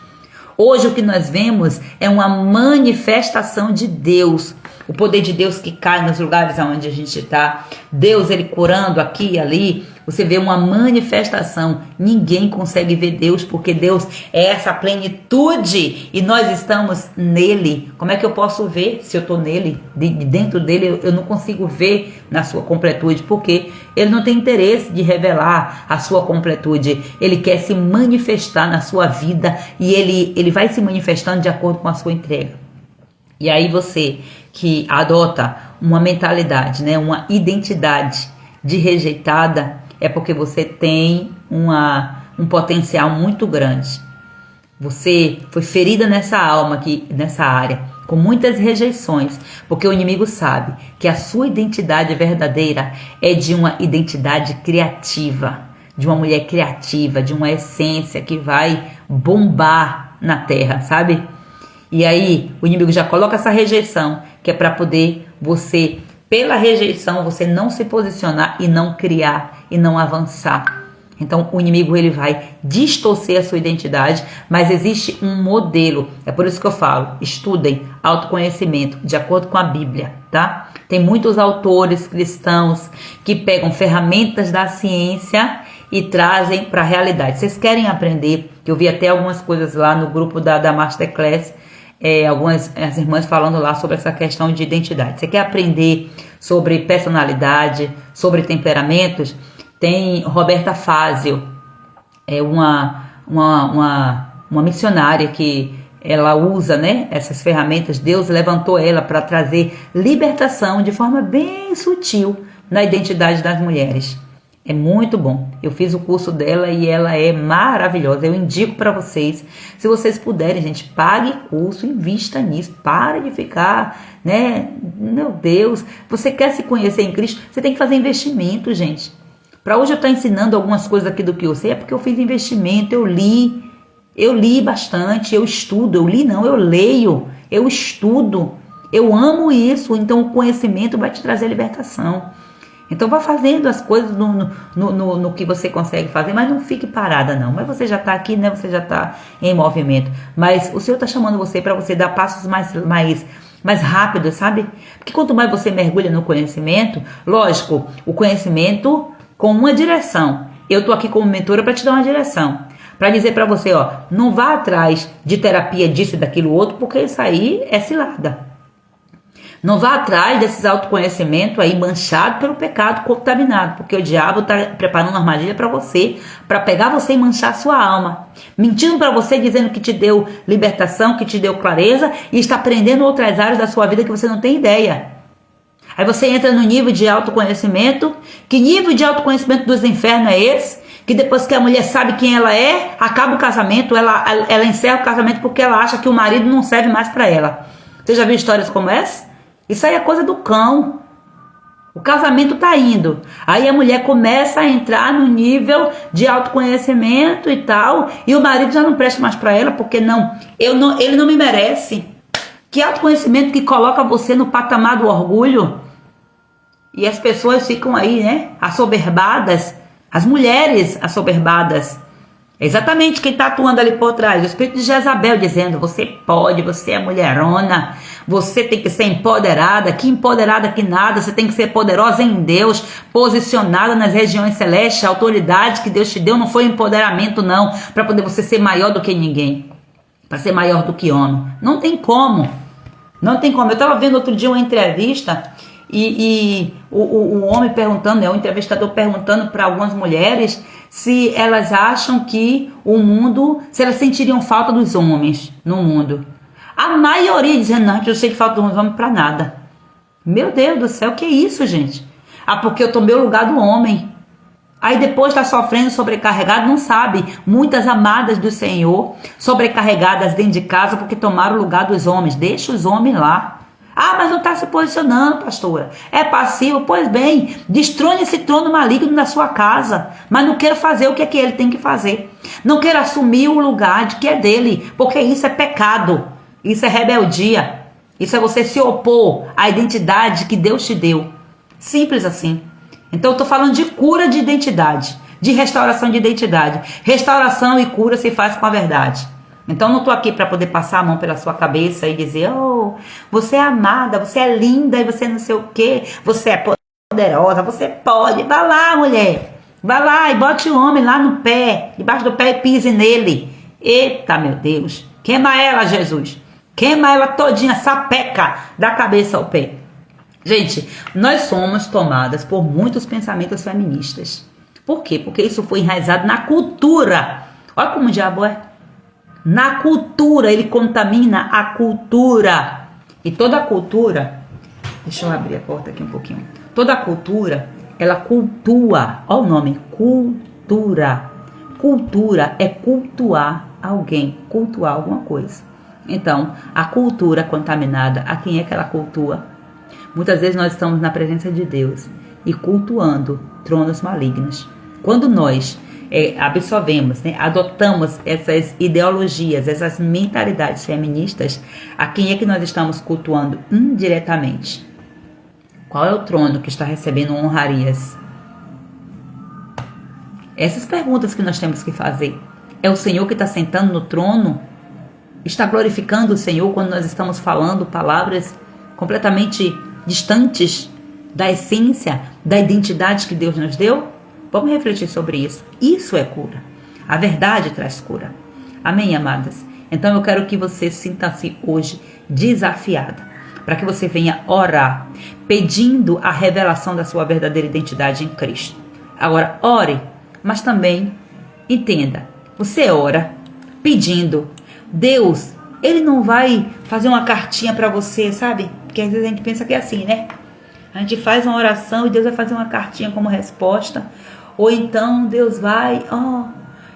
Hoje o que nós vemos é uma manifestação de Deus. O poder de Deus que cai nos lugares onde a gente está. Deus ele curando aqui e ali. Você vê uma manifestação. Ninguém consegue ver Deus porque Deus é essa plenitude e nós estamos nele. Como é que eu posso ver se eu estou nele? Dentro dele eu não consigo ver na sua completude porque ele não tem interesse de revelar a sua completude. Ele quer se manifestar na sua vida e ele vai se manifestando de acordo com a sua entrega. E aí você que adota uma mentalidade, né, uma identidade de rejeitada, é porque você tem um potencial muito grande. Você foi ferida nessa alma aqui, nessa área, com muitas rejeições, porque o inimigo sabe que a sua identidade verdadeira é de uma identidade criativa, de uma mulher criativa, de uma essência que vai bombar na terra, sabe? E aí o inimigo já coloca essa rejeição, que é para poder você, pela rejeição, você não se posicionar e não criar e não avançar. Então o inimigo ele vai distorcer a sua identidade, mas existe um modelo. É por isso que eu falo, estudem autoconhecimento de acordo com a Bíblia, tá? Tem muitos autores cristãos que pegam ferramentas da ciência e trazem para a realidade. Vocês querem aprender? Eu vi até algumas coisas lá no grupo da Masterclass, as irmãs falando lá sobre essa questão de identidade. Você quer aprender sobre personalidade, sobre temperamentos? Tem Roberta Fazio, é uma missionária que ela usa, né, essas ferramentas. Deus levantou ela para trazer libertação de forma bem sutil na identidade das mulheres. É muito bom. Eu fiz o curso dela e ela é maravilhosa. Eu indico para vocês. Se vocês puderem, gente, pague curso, invista nisso. Para de ficar, né? Meu Deus. Você quer se conhecer em Cristo? Você tem que fazer investimento, gente. Para hoje eu estar ensinando algumas coisas aqui do que eu sei, é porque eu fiz investimento, eu li bastante, eu estudo. Eu li não, eu leio, eu estudo. Eu amo isso. Então o conhecimento vai te trazer libertação. Então vá fazendo as coisas no que você consegue fazer, mas não fique parada não. Mas você já está aqui, né? Você já está em movimento. Mas o Senhor está chamando você para você dar passos mais rápidos, sabe? Porque quanto mais você mergulha no conhecimento, lógico, o conhecimento com uma direção. Eu estou aqui como mentora para te dar uma direção. Para dizer para você, não vá atrás de terapia disso e daquilo outro, porque isso aí é cilada. Não vá atrás desses autoconhecimentos aí manchado pelo pecado, contaminado, porque o diabo está preparando uma armadilha para você, para pegar você e manchar a sua alma, mentindo para você, dizendo que te deu libertação, que te deu clareza e está prendendo outras áreas da sua vida que você não tem ideia. Aí você entra no nível de autoconhecimento. Que nível de autoconhecimento dos infernos é esse? Que depois que a mulher sabe quem ela é, acaba o casamento, ela encerra o casamento porque ela acha que o marido não serve mais para ela. Você já viu histórias como essa? Isso aí é coisa do cão. O casamento tá indo. Aí a mulher começa a entrar no nível de autoconhecimento e tal. E o marido já não presta mais para ela, porque ele não me merece. Que autoconhecimento que coloca você no patamar do orgulho. E as pessoas ficam aí, né? Assoberbadas. As mulheres assoberbadas. É exatamente quem está atuando ali por trás. O espírito de Jezabel dizendo, você pode, você é mulherona, você tem que ser empoderada, que empoderada que nada, você tem que ser poderosa em Deus, posicionada nas regiões celestes. A autoridade que Deus te deu não foi empoderamento não, para poder você ser maior do que ninguém, para ser maior do que homem. Não tem como, não tem como. Eu estava vendo outro dia uma entrevista e o homem perguntando, o entrevistador perguntando para algumas mulheres se elas acham que o mundo, se elas sentiriam falta dos homens no mundo. A maioria dizendo, não, eu sei que falta dos homens para nada. Meu Deus do céu, que é isso, gente? Porque eu tomei o lugar do homem. Aí depois está sofrendo, sobrecarregado, não sabe. Muitas amadas do Senhor, sobrecarregadas dentro de casa porque tomaram o lugar dos homens. Deixa os homens lá. Ah, mas não está se posicionando, pastora. É passivo? Pois bem, destrone esse trono maligno na sua casa. Mas não queira fazer o que é que ele tem que fazer. Não queira assumir o lugar de que é dele, porque isso é pecado. Isso é rebeldia. Isso é você se opor à identidade que Deus te deu. Simples assim. Então eu estou falando de cura de identidade, de restauração de identidade. Restauração e cura se faz com a verdade. Então eu não estou aqui para poder passar a mão pela sua cabeça e dizer, oh, você é amada, você é linda e você não sei o quê, você é poderosa, você pode. Vá lá, mulher. Vá lá e bote o homem lá no pé, debaixo do pé e pise nele. Eita, meu Deus. Queima ela, Jesus. Queima ela todinha, sapeca da cabeça ao pé. Gente, nós somos tomadas por muitos pensamentos feministas. Por quê? Porque isso foi enraizado na cultura. Olha como o diabo é. Na cultura, ele contamina a cultura. E toda a cultura, deixa eu abrir a porta aqui um pouquinho. Toda a cultura, ela cultua. Olha o nome, cultura. Cultura é cultuar alguém, cultuar alguma coisa. Então, a cultura contaminada, a quem é que ela cultua? Muitas vezes nós estamos na presença de Deus e cultuando tronos malignos. Quando nós absorvemos, né, adotamos essas ideologias, essas mentalidades feministas, a quem é que nós estamos cultuando indiretamente? Qual é o trono que está recebendo honrarias? Essas perguntas que nós temos que fazer. É o Senhor que está sentando no trono? Está glorificando o Senhor quando nós estamos falando palavras completamente distantes da essência, da identidade que Deus nos deu? Vamos refletir sobre isso. Isso é cura. A verdade traz cura. Amém, amadas? Então eu quero que você sinta-se hoje desafiada, para que você venha orar, pedindo a revelação da sua verdadeira identidade em Cristo. Agora, ore, mas também entenda. Você ora pedindo. Deus, Ele não vai fazer uma cartinha para você, sabe? Porque às vezes a gente pensa que é assim, né? A gente faz uma oração e Deus vai fazer uma cartinha como resposta. Ou então Deus vai,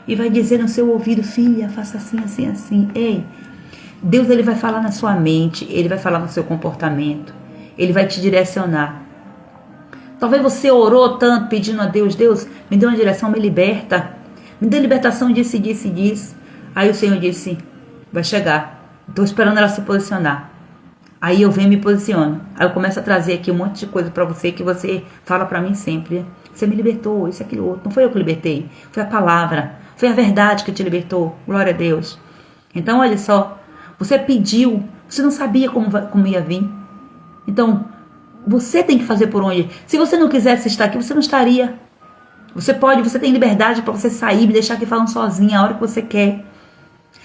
e vai dizer no seu ouvido, filha, faça assim, assim, assim. Ei, Deus, Ele vai falar na sua mente, Ele vai falar no seu comportamento, Ele vai te direcionar. Talvez você orou tanto pedindo a Deus, Deus, me dê uma direção, me liberta. Me dê libertação disso, disso e disso. Aí o Senhor disse, vai chegar. Estou esperando ela se posicionar. Aí eu venho e me posiciono. Aí eu começo a trazer aqui um monte de coisa para você que você fala para mim sempre. Você me libertou, isso, aquilo, outro. Não foi eu que libertei. Foi a palavra. Foi a verdade que te libertou. Glória a Deus. Então, olha só. Você pediu. Você não sabia como ia vir. Então, você tem que fazer por onde. Se você não quisesse estar aqui, você não estaria. Você tem liberdade para você sair, me deixar aqui falando sozinha a hora que você quer.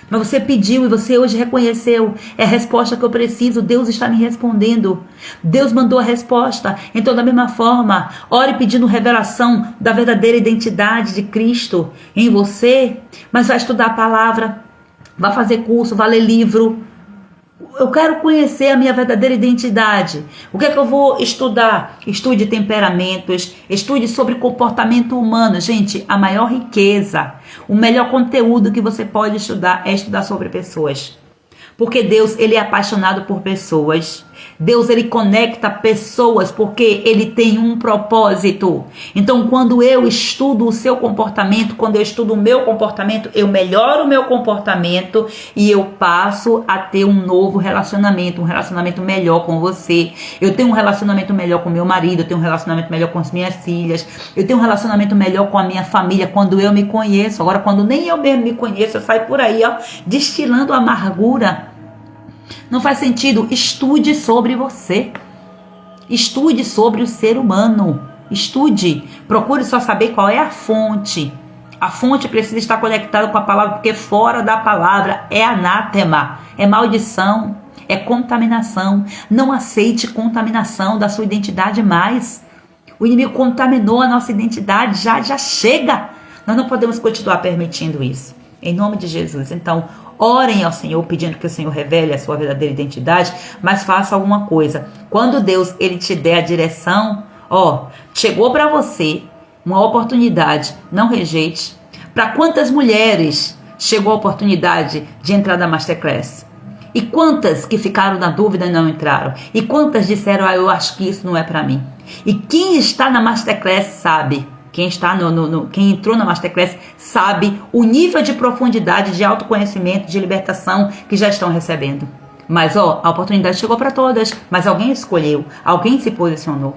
Mas você pediu e você hoje reconheceu. É a resposta que eu preciso. Deus está me respondendo. Deus mandou a resposta. Então, da mesma forma, ore pedindo revelação da verdadeira identidade de Cristo em você. Mas vai estudar a palavra, vai fazer curso, vai ler livro. Eu quero conhecer a minha verdadeira identidade. O que é que eu vou estudar? Estude temperamentos, estude sobre comportamento humano. Gente, a maior riqueza, o melhor conteúdo que você pode estudar é estudar sobre pessoas. Porque Deus, Ele é apaixonado por pessoas. Deus, Ele conecta pessoas porque Ele tem um propósito. Então, quando eu estudo o seu comportamento, quando eu estudo o meu comportamento, eu melhoro o meu comportamento e eu passo a ter um novo relacionamento, um relacionamento melhor com você. Eu tenho um relacionamento melhor com meu marido, eu tenho um relacionamento melhor com as minhas filhas, eu tenho um relacionamento melhor com a minha família quando eu me conheço. Agora, quando nem eu mesmo me conheço, eu saio por aí, destilando amargura. Não faz sentido. Estude sobre você. Estude sobre o ser humano. Estude. Procure só saber qual é a fonte. A fonte precisa estar conectada com a palavra, porque fora da palavra é anátema, é maldição, é contaminação. Não aceite contaminação da sua identidade mais. O inimigo contaminou a nossa identidade. Já chega. Nós não podemos continuar permitindo isso. Em nome de Jesus. Então, orem ao Senhor pedindo que o Senhor revele a sua verdadeira identidade, mas faça alguma coisa. Quando Deus, Ele te der a direção, chegou para você uma oportunidade, não rejeite. Para quantas mulheres chegou a oportunidade de entrar na Masterclass? E quantas que ficaram na dúvida e não entraram? E quantas disseram, eu acho que isso não é para mim? E quem está na Masterclass sabe, quem entrou na Masterclass sabe o nível de profundidade, de autoconhecimento, de libertação que já estão recebendo. Mas a oportunidade chegou para todas, mas alguém escolheu, alguém se posicionou.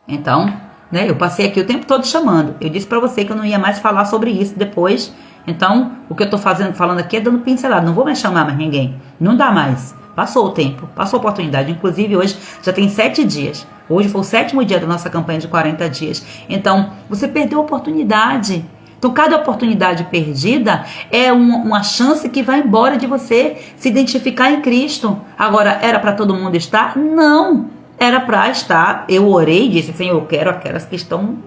Então, eu passei aqui o tempo todo chamando. Eu disse para você que eu não ia mais falar sobre isso depois. Então, o que eu estou falando aqui é dando pincelada. Não vou mais chamar mais ninguém. Não dá mais. Passou o tempo, passou a oportunidade. Inclusive, hoje já tem 7 dias. Hoje foi o 7º dia da nossa campanha de 40 dias. Então, você perdeu a oportunidade. Então, cada oportunidade perdida é uma chance que vai embora de você se identificar em Cristo. Agora, era para todo mundo estar? Não. Era para estar. Eu orei e disse, Senhor, eu quero aquelas que estão,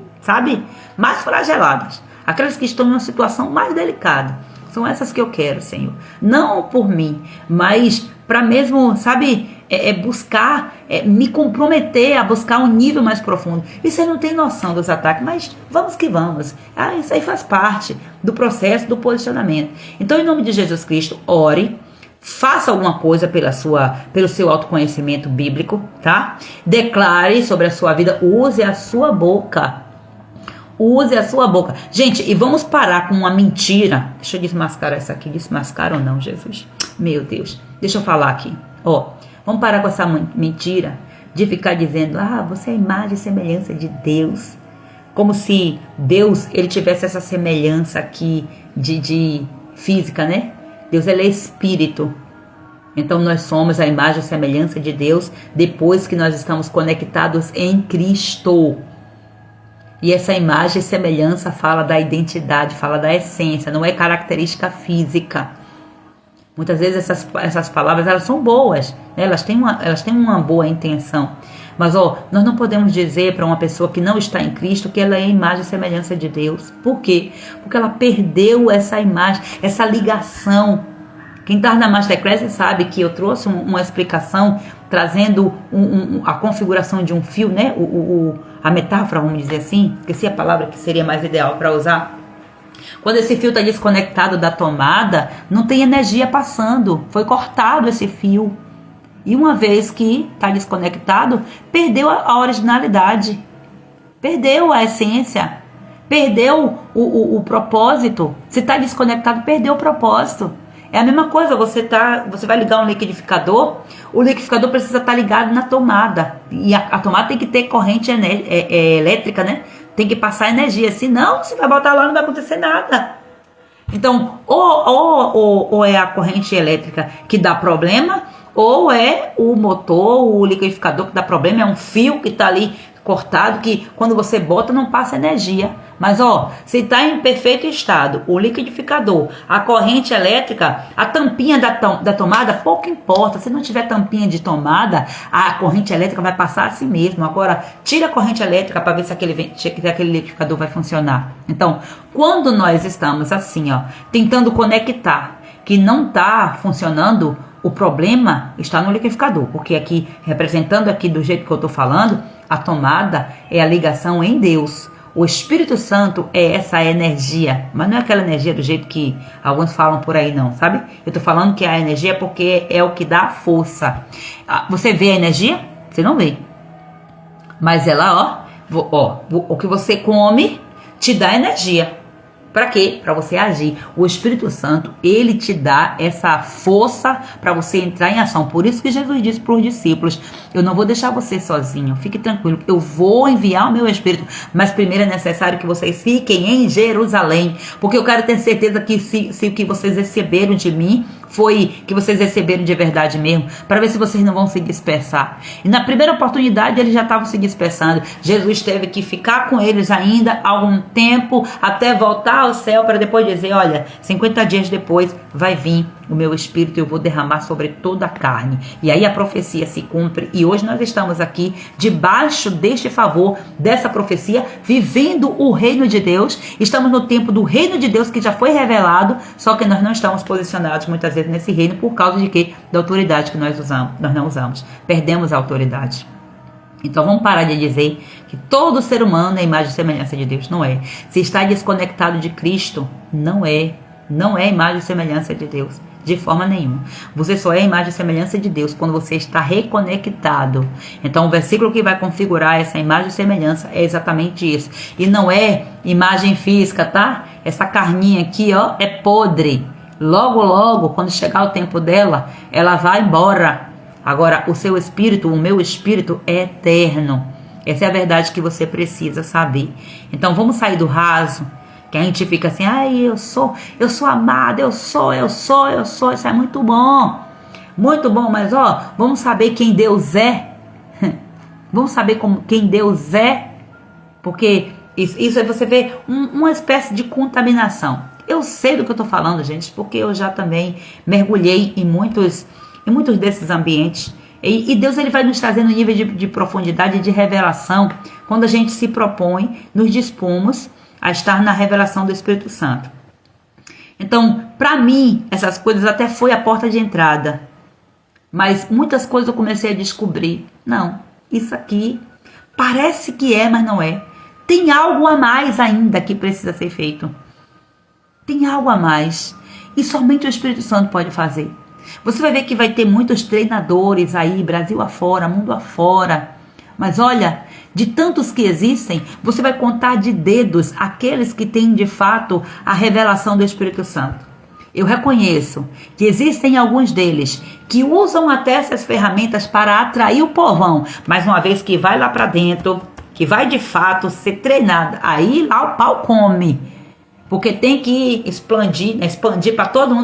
mais flageladas. Aquelas que estão em uma situação mais delicada. São essas que eu quero, Senhor. Não por mim, mas para mesmo, buscar, me comprometer a buscar um nível mais profundo. E você não tem noção dos ataques, mas vamos que vamos. Isso aí faz parte do processo do posicionamento. Então, em nome de Jesus Cristo, ore. Faça alguma coisa pelo seu autoconhecimento bíblico, tá? Declare sobre a sua vida, use a sua boca. Use a sua boca. Gente, e vamos parar com uma mentira. Deixa eu desmascarar isso aqui. Desmascara ou não, Jesus? Meu Deus. Deixa eu falar aqui. Vamos parar com essa mentira de ficar dizendo, você é a imagem e semelhança de Deus. Como se Deus, ele tivesse essa semelhança aqui de física, né? Deus, ele é espírito. Então nós somos a imagem e semelhança de Deus depois que nós estamos conectados em Cristo. E essa imagem e semelhança fala da identidade, fala da essência, não é característica física. Muitas vezes essas palavras, elas são boas, né? elas têm uma boa intenção. Mas nós não podemos dizer para uma pessoa que não está em Cristo que ela é a imagem e semelhança de Deus. Por quê? Porque ela perdeu essa imagem, essa ligação. Quem está na Masterclass sabe que eu trouxe uma explicação trazendo a configuração de um fio, né? A metáfora, vamos dizer assim. Esqueci a palavra que seria mais ideal para usar. Quando esse fio está desconectado da tomada, não tem energia passando. Foi cortado esse fio. E uma vez que está desconectado, perdeu a originalidade. Perdeu a essência. Perdeu o propósito. Se está desconectado, perdeu o propósito. É a mesma coisa, você vai ligar um liquidificador, o liquidificador precisa estar ligado na tomada. E a tomada tem que ter corrente elétrica, né? Tem que passar energia, senão você vai botar lá e não vai acontecer nada. Então, ou é a corrente elétrica que dá problema, ou é o motor, o liquidificador que dá problema, é um fio que está ali cortado, que quando você bota não passa energia. Mas se está em perfeito estado, o liquidificador, a corrente elétrica, a tampinha da tomada, pouco importa. Se não tiver tampinha de tomada, a corrente elétrica vai passar assim mesmo. Agora, tira a corrente elétrica para ver se aquele liquidificador vai funcionar. Então, quando nós estamos assim, tentando conectar, que não está funcionando, o problema está no liquidificador, porque aqui, representando aqui do jeito que eu estou falando, a tomada é a ligação em Deus. O Espírito Santo é essa energia, mas não é aquela energia do jeito que alguns falam por aí não, sabe? Eu estou falando que a energia porque é o que dá força. Você vê a energia? Você não vê. Mas ela, o que você come te dá energia. Para quê? Para você agir. O Espírito Santo, ele te dá essa força para você entrar em ação. Por isso que Jesus disse para os discípulos, eu não vou deixar você sozinho, fique tranquilo, eu vou enviar o meu Espírito, mas primeiro é necessário que vocês fiquem em Jerusalém, porque eu quero ter certeza que se o que vocês receberam de mim foi que vocês receberam de verdade mesmo, para ver se vocês não vão se dispersar. E na primeira oportunidade eles já estavam se dispersando. Jesus teve que ficar com eles ainda algum tempo até voltar ao céu para depois dizer, olha, 50 dias depois vai vir o meu Espírito e eu vou derramar sobre toda a carne. E aí a profecia se cumpre e hoje nós estamos aqui debaixo deste favor, dessa profecia, vivendo o reino de Deus. Estamos no tempo do reino de Deus que já foi revelado, só que nós não estamos posicionados muitas vezes nesse reino por causa de quê? Da autoridade que nós não usamos. Perdemos a autoridade. Então vamos parar de dizer que todo ser humano é imagem e semelhança de Deus. Não é. Se está desconectado de Cristo, não é. Não é imagem e semelhança de Deus. De forma nenhuma. Você só é a imagem e semelhança de Deus quando você está reconectado. Então o versículo que vai configurar essa imagem e semelhança é exatamente isso. E não é imagem física, tá? Essa carninha aqui, ó, é podre. Logo, logo, quando chegar o tempo dela, ela vai embora. Agora, o seu espírito, o meu espírito é eterno. Essa é a verdade que você precisa saber. Então vamos sair do raso, que a gente fica assim, ai, eu sou amado, eu sou, isso é muito bom, mas ó, vamos saber quem Deus é, vamos saber quem Deus é, porque isso aí você vê uma espécie de contaminação. Eu sei do que eu tô falando, gente, porque eu já também mergulhei em muitos desses ambientes, e Deus ele vai nos trazer no nível de profundidade e de revelação, quando a gente se propõe, nos dispomos a estar na revelação do Espírito Santo. Então, para mim, essas coisas até foi a porta de entrada. Mas muitas coisas eu comecei a descobrir. Não, isso aqui parece que é, mas não é. Tem algo a mais ainda que precisa ser feito. Tem algo a mais. E somente o Espírito Santo pode fazer. Você vai ver que vai ter muitos treinadores aí, Brasil afora, mundo afora. Mas olha, de tantos que existem, você vai contar de dedos aqueles que têm de fato a revelação do Espírito Santo. Eu reconheço que existem alguns deles que usam até essas ferramentas para atrair o povão, mas uma vez que vai lá para dentro, que vai de fato ser treinado, aí lá o pau come. Porque tem que expandir para todo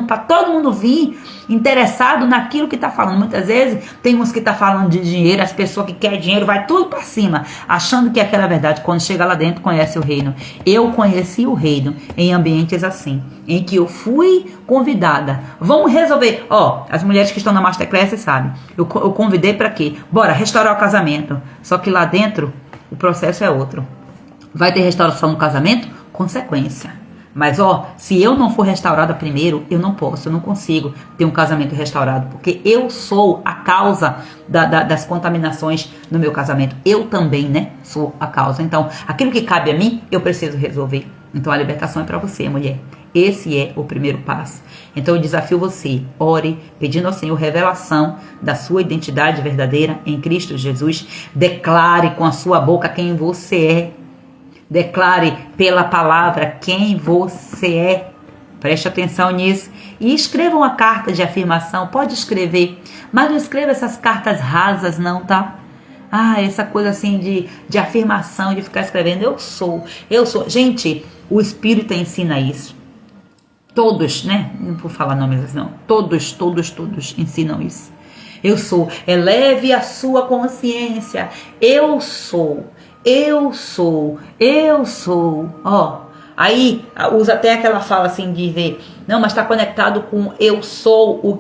mundo vir interessado naquilo que está falando. Muitas vezes tem uns que estão falando de dinheiro, as pessoas que querem dinheiro, vai tudo para cima, achando que é aquela verdade. Quando chega lá dentro, conhece o reino. Eu conheci o reino em ambientes assim, em que eu fui convidada. Vamos resolver. Ó, as mulheres que estão na Masterclass sabem. Eu convidei para quê? Bora, restaurar o casamento. Só que lá dentro, o processo é outro. Vai ter restauração no casamento? Consequência. Mas ó, se eu não for restaurada primeiro, eu não consigo ter um casamento restaurado, porque eu sou a causa das contaminações no meu casamento. Eu também, né, sou a causa. Então, aquilo que cabe a mim, eu preciso resolver. Então, a libertação é para você, mulher. Esse é o primeiro passo. Então, eu desafio você, ore, pedindo ao Senhor revelação da sua identidade verdadeira em Cristo Jesus. Declare com a sua boca quem você é. Declare pela palavra quem você é. Preste atenção nisso. E escreva uma carta de afirmação. Pode escrever. Mas não escreva essas cartas rasas não, tá? Essa coisa assim de afirmação, de ficar escrevendo. Eu sou. Gente, o Espírito ensina isso. Todos, né? Não vou falar nomes não. Todos ensinam isso. Eu sou. Eleve a sua consciência. Eu sou. Ó, aí usa até aquela fala assim de dizer, não, mas está conectado com eu sou o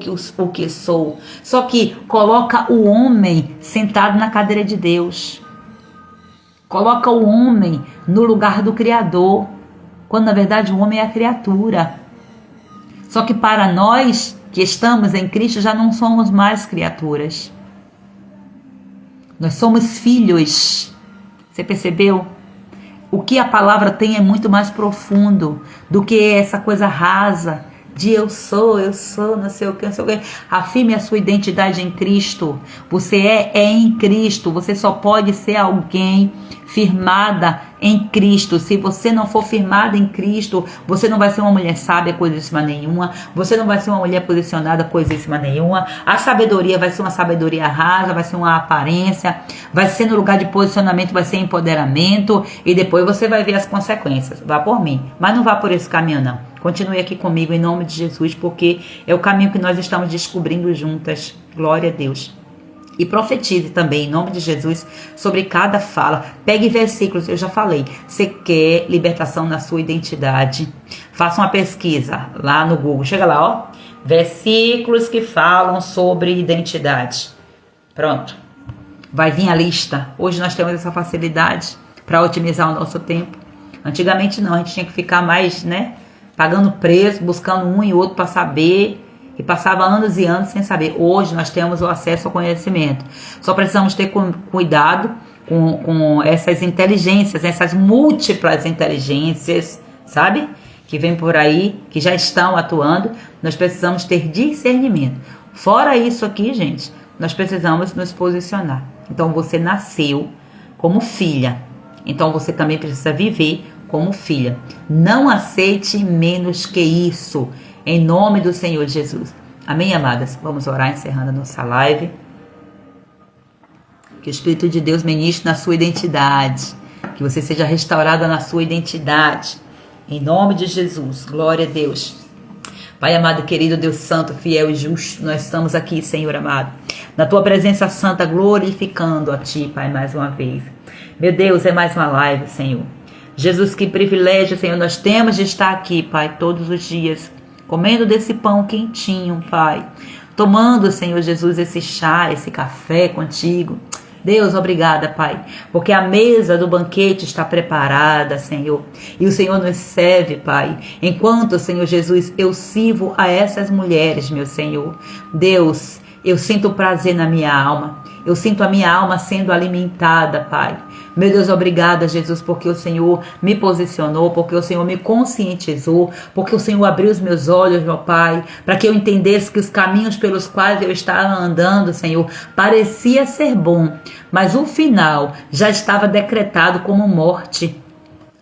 que sou. Só que coloca o homem sentado na cadeira de Deus. Coloca o homem no lugar do Criador, quando na verdade o homem é a criatura. Só que para nós que estamos em Cristo já não somos mais criaturas. Nós somos filhos. Você percebeu? O que a palavra tem é muito mais profundo do que essa coisa rasa de eu sou, não sei o que. Afirme a sua identidade em Cristo. Você é em Cristo. Você só pode ser alguém firmada em Cristo. Se você não for firmada em Cristo, você não vai ser uma mulher sábia, coisíssima nenhuma. Você não vai ser uma mulher posicionada, coisíssima nenhuma. A sabedoria vai ser uma sabedoria rasa, vai ser uma aparência, vai ser no lugar de posicionamento, vai ser empoderamento, e depois você vai ver as consequências. Vá por mim, mas não vá por esse caminho não. Continue aqui comigo em nome de Jesus, porque é o caminho que nós estamos descobrindo juntas. Glória a Deus. E profetize também, em nome de Jesus, sobre cada fala. Pegue versículos, eu já falei. Você quer libertação na sua identidade? Faça uma pesquisa lá no Google. Chega lá, ó. Versículos que falam sobre identidade. Pronto. Vai vir a lista. Hoje nós temos essa facilidade para otimizar o nosso tempo. Antigamente não, a gente tinha que ficar mais, né? Pagando preço, buscando um e outro para saber. E passava anos e anos sem saber. Hoje nós temos o acesso ao conhecimento. Só precisamos ter cuidado com essas inteligências, essas múltiplas inteligências, sabe? que vem por aí, que já estão atuando, nós precisamos ter discernimento. Fora isso aqui, gente, nós precisamos nos posicionar. Então você nasceu como filha, então você também precisa viver como filha. Não aceite menos que isso, em nome do Senhor Jesus. Amém, amadas? Vamos orar encerrando a nossa live. Que o Espírito de Deus ministre na sua identidade, que você seja restaurada na sua identidade, em nome de Jesus. Glória a Deus. Pai amado, querido Deus santo, fiel e justo, nós estamos aqui, Senhor amado, na tua presença santa, glorificando a ti, Pai, mais uma vez. Meu Deus, é mais uma live, Senhor. Jesus, que privilégio, Senhor, nós temos de estar aqui, Pai, todos os dias, comendo desse pão quentinho, Pai, tomando, Senhor Jesus, esse chá, esse café contigo. Deus, obrigada, Pai, porque a mesa do banquete está preparada, Senhor, e o Senhor nos serve, Pai, enquanto, Senhor Jesus, eu sirvo a essas mulheres, meu Senhor. Deus, eu sinto prazer na minha alma, eu sinto a minha alma sendo alimentada, Pai. Meu Deus, obrigada, Jesus, porque o Senhor me posicionou, porque o Senhor me conscientizou, porque o Senhor abriu os meus olhos, meu Pai, para que eu entendesse que os caminhos pelos quais eu estava andando, Senhor, parecia ser bom, mas o final já estava decretado como morte.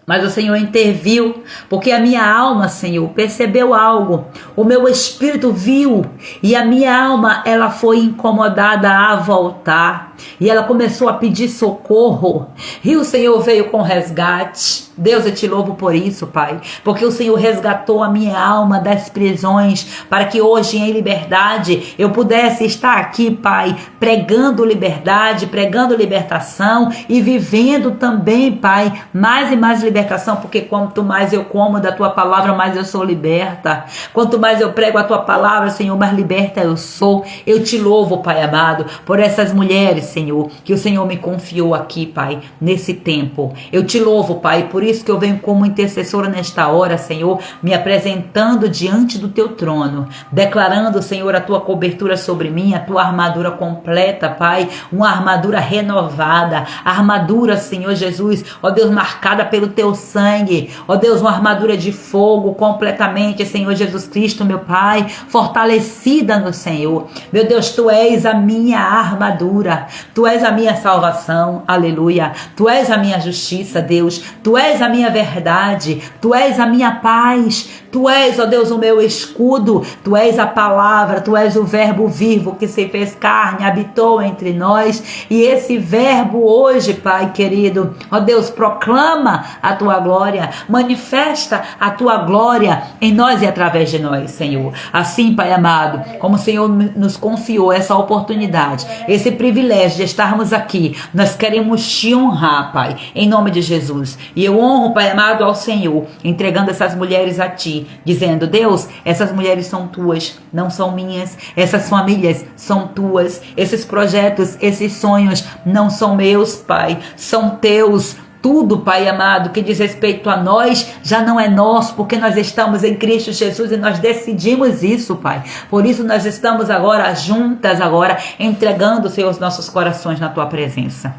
Mas o Senhor interviu, porque a minha alma, Senhor, percebeu algo. O meu espírito viu e a minha alma, ela foi incomodada a voltar. E ela começou a pedir socorro. E o Senhor veio com resgate. Deus, eu te louvo por isso, Pai. Porque o Senhor resgatou a minha alma das prisões, para que hoje, em liberdade, eu pudesse estar aqui, Pai, pregando liberdade, pregando libertação e vivendo também, Pai, mais e mais libertação, porque quanto mais eu como da tua palavra, mais eu sou liberta. Quanto mais eu prego a tua palavra, Senhor, mais liberta eu sou. Eu te louvo, Pai amado, por essas mulheres, Senhor, que o Senhor me confiou aqui, Pai, nesse tempo. Eu te louvo, Pai, por isso que eu venho como intercessora nesta hora, Senhor, me apresentando diante do teu trono, declarando, Senhor, a tua cobertura sobre mim, a tua armadura completa, Pai, uma armadura renovada, armadura, Senhor Jesus, ó Deus, marcada pelo teu sangue, ó Deus, uma armadura de fogo completamente, Senhor Jesus Cristo, meu Pai, fortalecida no Senhor. Meu Deus, tu és a minha armadura, tu és a minha salvação, aleluia, tu és a minha justiça, Deus, tu és a minha verdade, tu és a minha paz, tu és, ó Deus, o meu escudo, tu és a palavra, tu és o verbo vivo que se fez carne, habitou entre nós, e esse verbo hoje, Pai querido, ó Deus, proclama a tua glória, manifesta a tua glória em nós e através de nós, Senhor. Assim, Pai amado, como o Senhor nos confiou essa oportunidade, esse privilégio de estarmos aqui, nós queremos te honrar, Pai, em nome de Jesus. E eu honro, Pai amado, ao Senhor, entregando essas mulheres a ti, dizendo, Deus, essas mulheres são tuas, não são minhas, essas famílias são tuas, esses projetos, esses sonhos não são meus, Pai, são teus. Tudo, Pai amado, que diz respeito a nós, já não é nosso, porque nós estamos em Cristo Jesus e nós decidimos isso, Pai. Por isso nós estamos agora juntas, agora, entregando, Senhor, os nossos corações na tua presença.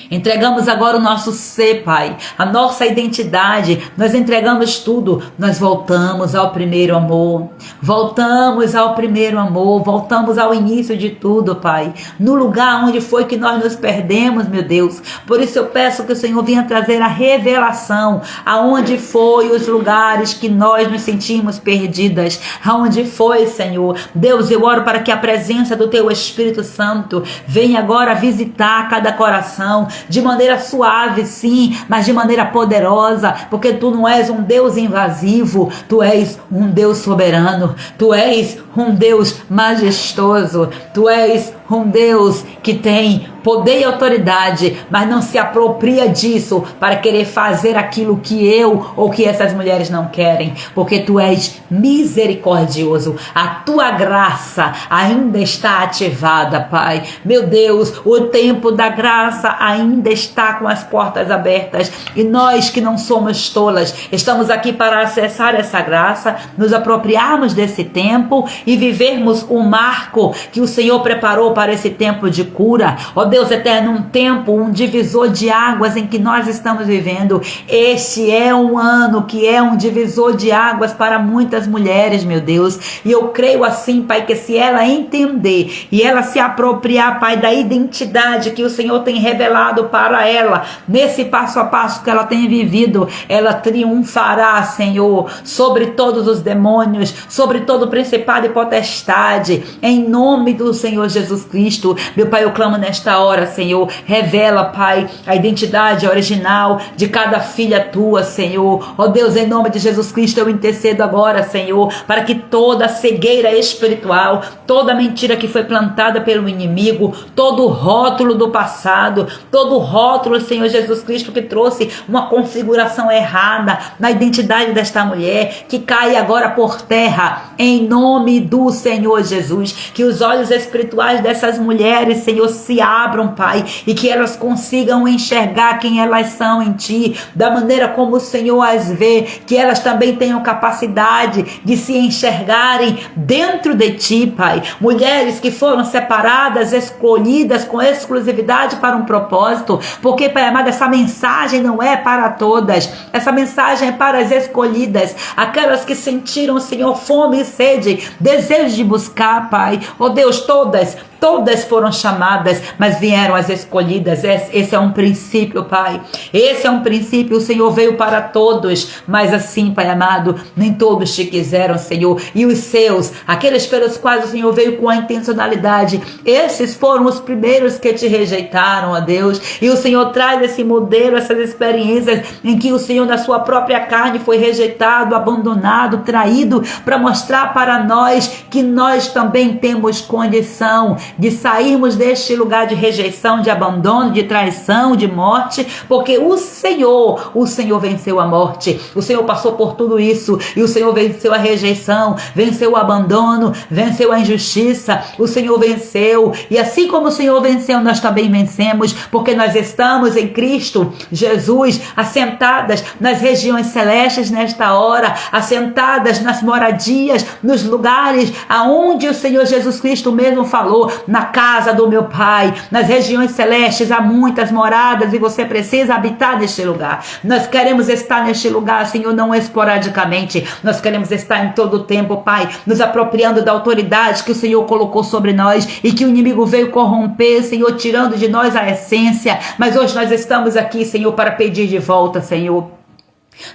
Entregamos agora o nosso ser, Pai, a nossa identidade, nós entregamos tudo, nós voltamos ao primeiro amor, voltamos ao primeiro amor, voltamos ao início de tudo, Pai, no lugar onde foi que nós nos perdemos, meu Deus. Por isso eu peço que o Senhor venha trazer a revelação, aonde foi os lugares que nós nos sentimos perdidas, aonde foi, Senhor. Deus, eu oro para que a presença do Teu Espírito Santo venha agora visitar cada coração, de maneira suave, sim, mas de maneira poderosa, porque tu não és um Deus invasivo, tu és um Deus soberano, tu és um Deus majestoso, tu és um Deus que tem poder e autoridade, mas não se apropria disso para querer fazer aquilo que eu ou que essas mulheres não querem, porque tu és misericordioso, a tua graça ainda está ativada, Pai. Meu Deus, o tempo da graça ainda está com as portas abertas, e nós que não somos tolas, estamos aqui para acessar essa graça, nos apropriarmos desse tempo e vivermos o marco que o Senhor preparou para para esse tempo de cura. Ó Deus eterno, um tempo, um divisor de águas em que nós estamos vivendo. Este é um ano que é um divisor de águas para muitas mulheres, meu Deus. E eu creio assim, Pai, que se ela entender e ela se apropriar, Pai, da identidade que o Senhor tem revelado para ela, nesse passo a passo que ela tem vivido, ela triunfará, Senhor, sobre todos os demônios, sobre todo principado e potestade, em nome do Senhor Jesus Cristo. Meu Pai, eu clamo nesta hora, Senhor, revela, Pai, a identidade original de cada filha tua, Senhor. Ó Deus, em nome de Jesus Cristo, eu intercedo agora, Senhor, para que toda cegueira espiritual, toda mentira que foi plantada pelo inimigo, todo rótulo do passado, todo rótulo, Senhor Jesus Cristo, que trouxe uma configuração errada na identidade desta mulher, que caia agora por terra, em nome do Senhor Jesus. Que os olhos espirituais dessas mulheres, Senhor, se abram, Pai, e que elas consigam enxergar quem elas são em Ti, da maneira como o Senhor as vê, que elas também tenham capacidade de se enxergarem dentro de Ti, Pai. Mulheres que foram separadas, escolhidas com exclusividade para um propósito, porque, Pai amado, essa mensagem não é para todas, essa mensagem é para as escolhidas, aquelas que sentiram, Senhor, fome e sede, desejo de buscar, Pai. Oh Deus, todas foram chamadas, mas vieram as escolhidas. Esse é um princípio, Pai. Esse é um princípio. O Senhor veio para todos, mas assim, Pai amado, nem todos te quiseram, Senhor. E os seus, aqueles pelos quais o Senhor veio com a intencionalidade, esses foram os primeiros que te rejeitaram, ó Deus. E o Senhor traz esse modelo, essas experiências em que o Senhor, na sua própria carne, foi rejeitado, abandonado, traído, para mostrar para nós que nós também temos condição de sairmos deste lugar de rejeição, de abandono, de traição, de morte, porque o Senhor venceu a morte, o Senhor passou por tudo isso, e o Senhor venceu a rejeição, venceu o abandono, venceu a injustiça, o Senhor venceu, e assim como o Senhor venceu, nós também vencemos, porque nós estamos em Cristo Jesus, assentadas nas regiões celestes nesta hora, assentadas nas moradias, nos lugares aonde o Senhor Jesus Cristo mesmo falou, na casa do meu Pai, nas regiões celestes há muitas moradas e você precisa habitar neste lugar. Nós queremos estar neste lugar, Senhor, não esporadicamente, nós queremos estar em todo o tempo, Pai, nos apropriando da autoridade que o Senhor colocou sobre nós e que o inimigo veio corromper, Senhor, tirando de nós a essência, mas hoje nós estamos aqui, Senhor, para pedir de volta, Senhor.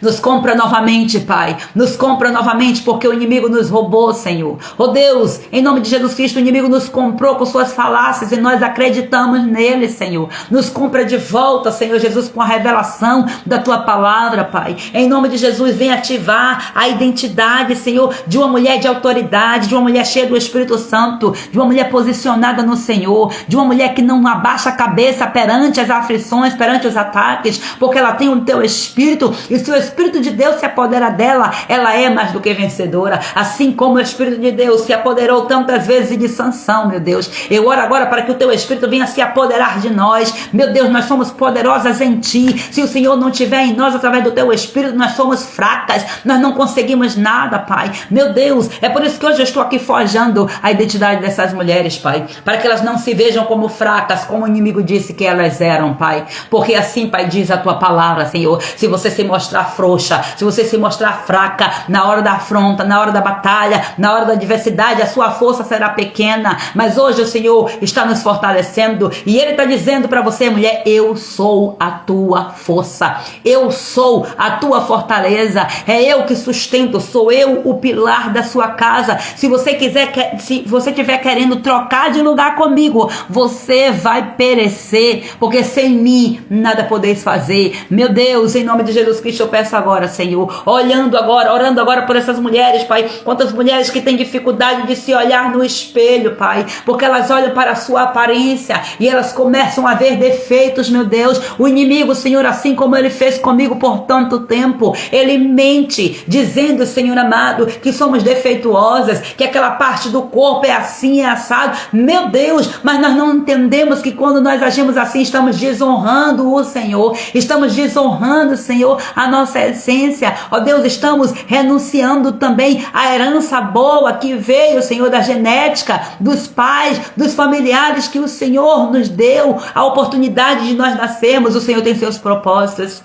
Nos compra novamente, Pai. Nos compra novamente, porque o inimigo nos roubou, Senhor. Oh Deus, em nome de Jesus Cristo, o inimigo nos comprou com suas falácias e nós acreditamos nele, Senhor. Nos compra de volta, Senhor Jesus, com a revelação da Tua palavra, Pai. Em nome de Jesus, vem ativar a identidade, Senhor, de uma mulher de autoridade, de uma mulher cheia do Espírito Santo, de uma mulher posicionada no Senhor, de uma mulher que não abaixa a cabeça perante as aflições, perante os ataques, porque ela tem o Teu Espírito, e se o Espírito de Deus se apodera dela, ela é mais do que vencedora, assim como o Espírito de Deus se apoderou tantas vezes de Sansão, meu Deus. Eu oro agora para que o Teu Espírito venha se apoderar de nós, meu Deus, nós somos poderosas em Ti, se o Senhor não estiver em nós através do Teu Espírito, nós somos fracas, nós não conseguimos nada, Pai, meu Deus, é por isso que hoje eu estou aqui forjando a identidade dessas mulheres, Pai, para que elas não se vejam como fracas, como o inimigo disse que elas eram, Pai, porque assim, Pai, diz a Tua palavra, Senhor, se você se mostrar frouxa, se você se mostrar fraca na hora da afronta, na hora da batalha, na hora da adversidade, a sua força será pequena, mas hoje o Senhor está nos fortalecendo e Ele está dizendo para você, mulher, eu sou a tua força, eu sou a tua fortaleza, é eu que sustento, sou eu o pilar da sua casa. Se você estiver querendo trocar de lugar comigo, você vai perecer, porque sem mim nada podeis fazer. Meu Deus, em nome de Jesus Cristo, eu peço agora, Senhor, orando agora por essas mulheres, Pai, quantas mulheres que têm dificuldade de se olhar no espelho, Pai, porque elas olham para a sua aparência e elas começam a ver defeitos, meu Deus. O inimigo, Senhor, assim como ele fez comigo por tanto tempo, ele mente, dizendo, Senhor amado, que somos defeituosas, que aquela parte do corpo é assim, é assado, meu Deus, mas nós não entendemos que quando nós agimos assim, estamos desonrando o Senhor, estamos desonrando, Senhor, a nossa essência. Ó Deus, estamos renunciando também à herança boa que veio, Senhor, da genética, dos pais, dos familiares que o Senhor nos deu, a oportunidade de nós nascermos. O Senhor tem seus propósitos.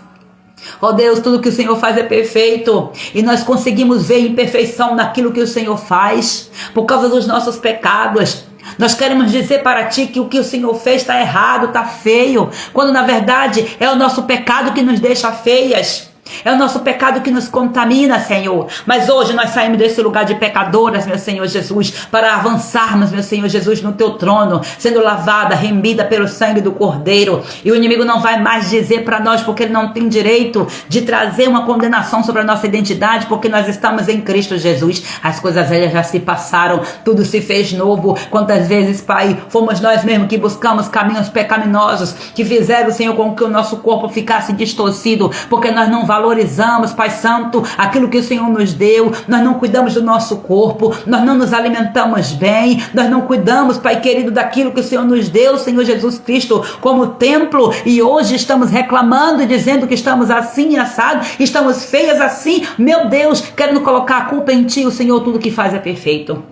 Ó Deus, tudo que o Senhor faz é perfeito e nós conseguimos ver imperfeição naquilo que o Senhor faz por causa dos nossos pecados. Nós queremos dizer para ti que o que o Senhor fez está errado, está feio, quando na verdade é o nosso pecado que nos deixa feias. É o nosso pecado que nos contamina, Senhor. Mas hoje nós saímos desse lugar de pecadoras, meu Senhor Jesus, para avançarmos, meu Senhor Jesus, no teu trono, sendo lavada, remida pelo sangue do Cordeiro. E o inimigo não vai mais dizer para nós, porque ele não tem direito de trazer uma condenação sobre a nossa identidade, porque nós estamos em Cristo Jesus. As coisas velhas já se passaram, tudo se fez novo. Quantas vezes, Pai, fomos nós mesmos que buscamos caminhos pecaminosos, que fizeram, Senhor, com que o nosso corpo ficasse distorcido, porque nós não valorizamos, Pai Santo, aquilo que o Senhor nos deu. Nós não cuidamos do nosso corpo, nós não nos alimentamos bem, nós não cuidamos, Pai querido, daquilo que o Senhor nos deu, Senhor Jesus Cristo, como templo, e hoje estamos reclamando e dizendo que estamos assim assado, estamos feias assim. Meu Deus, querendo colocar a culpa em ti. O Senhor tudo que faz é perfeito.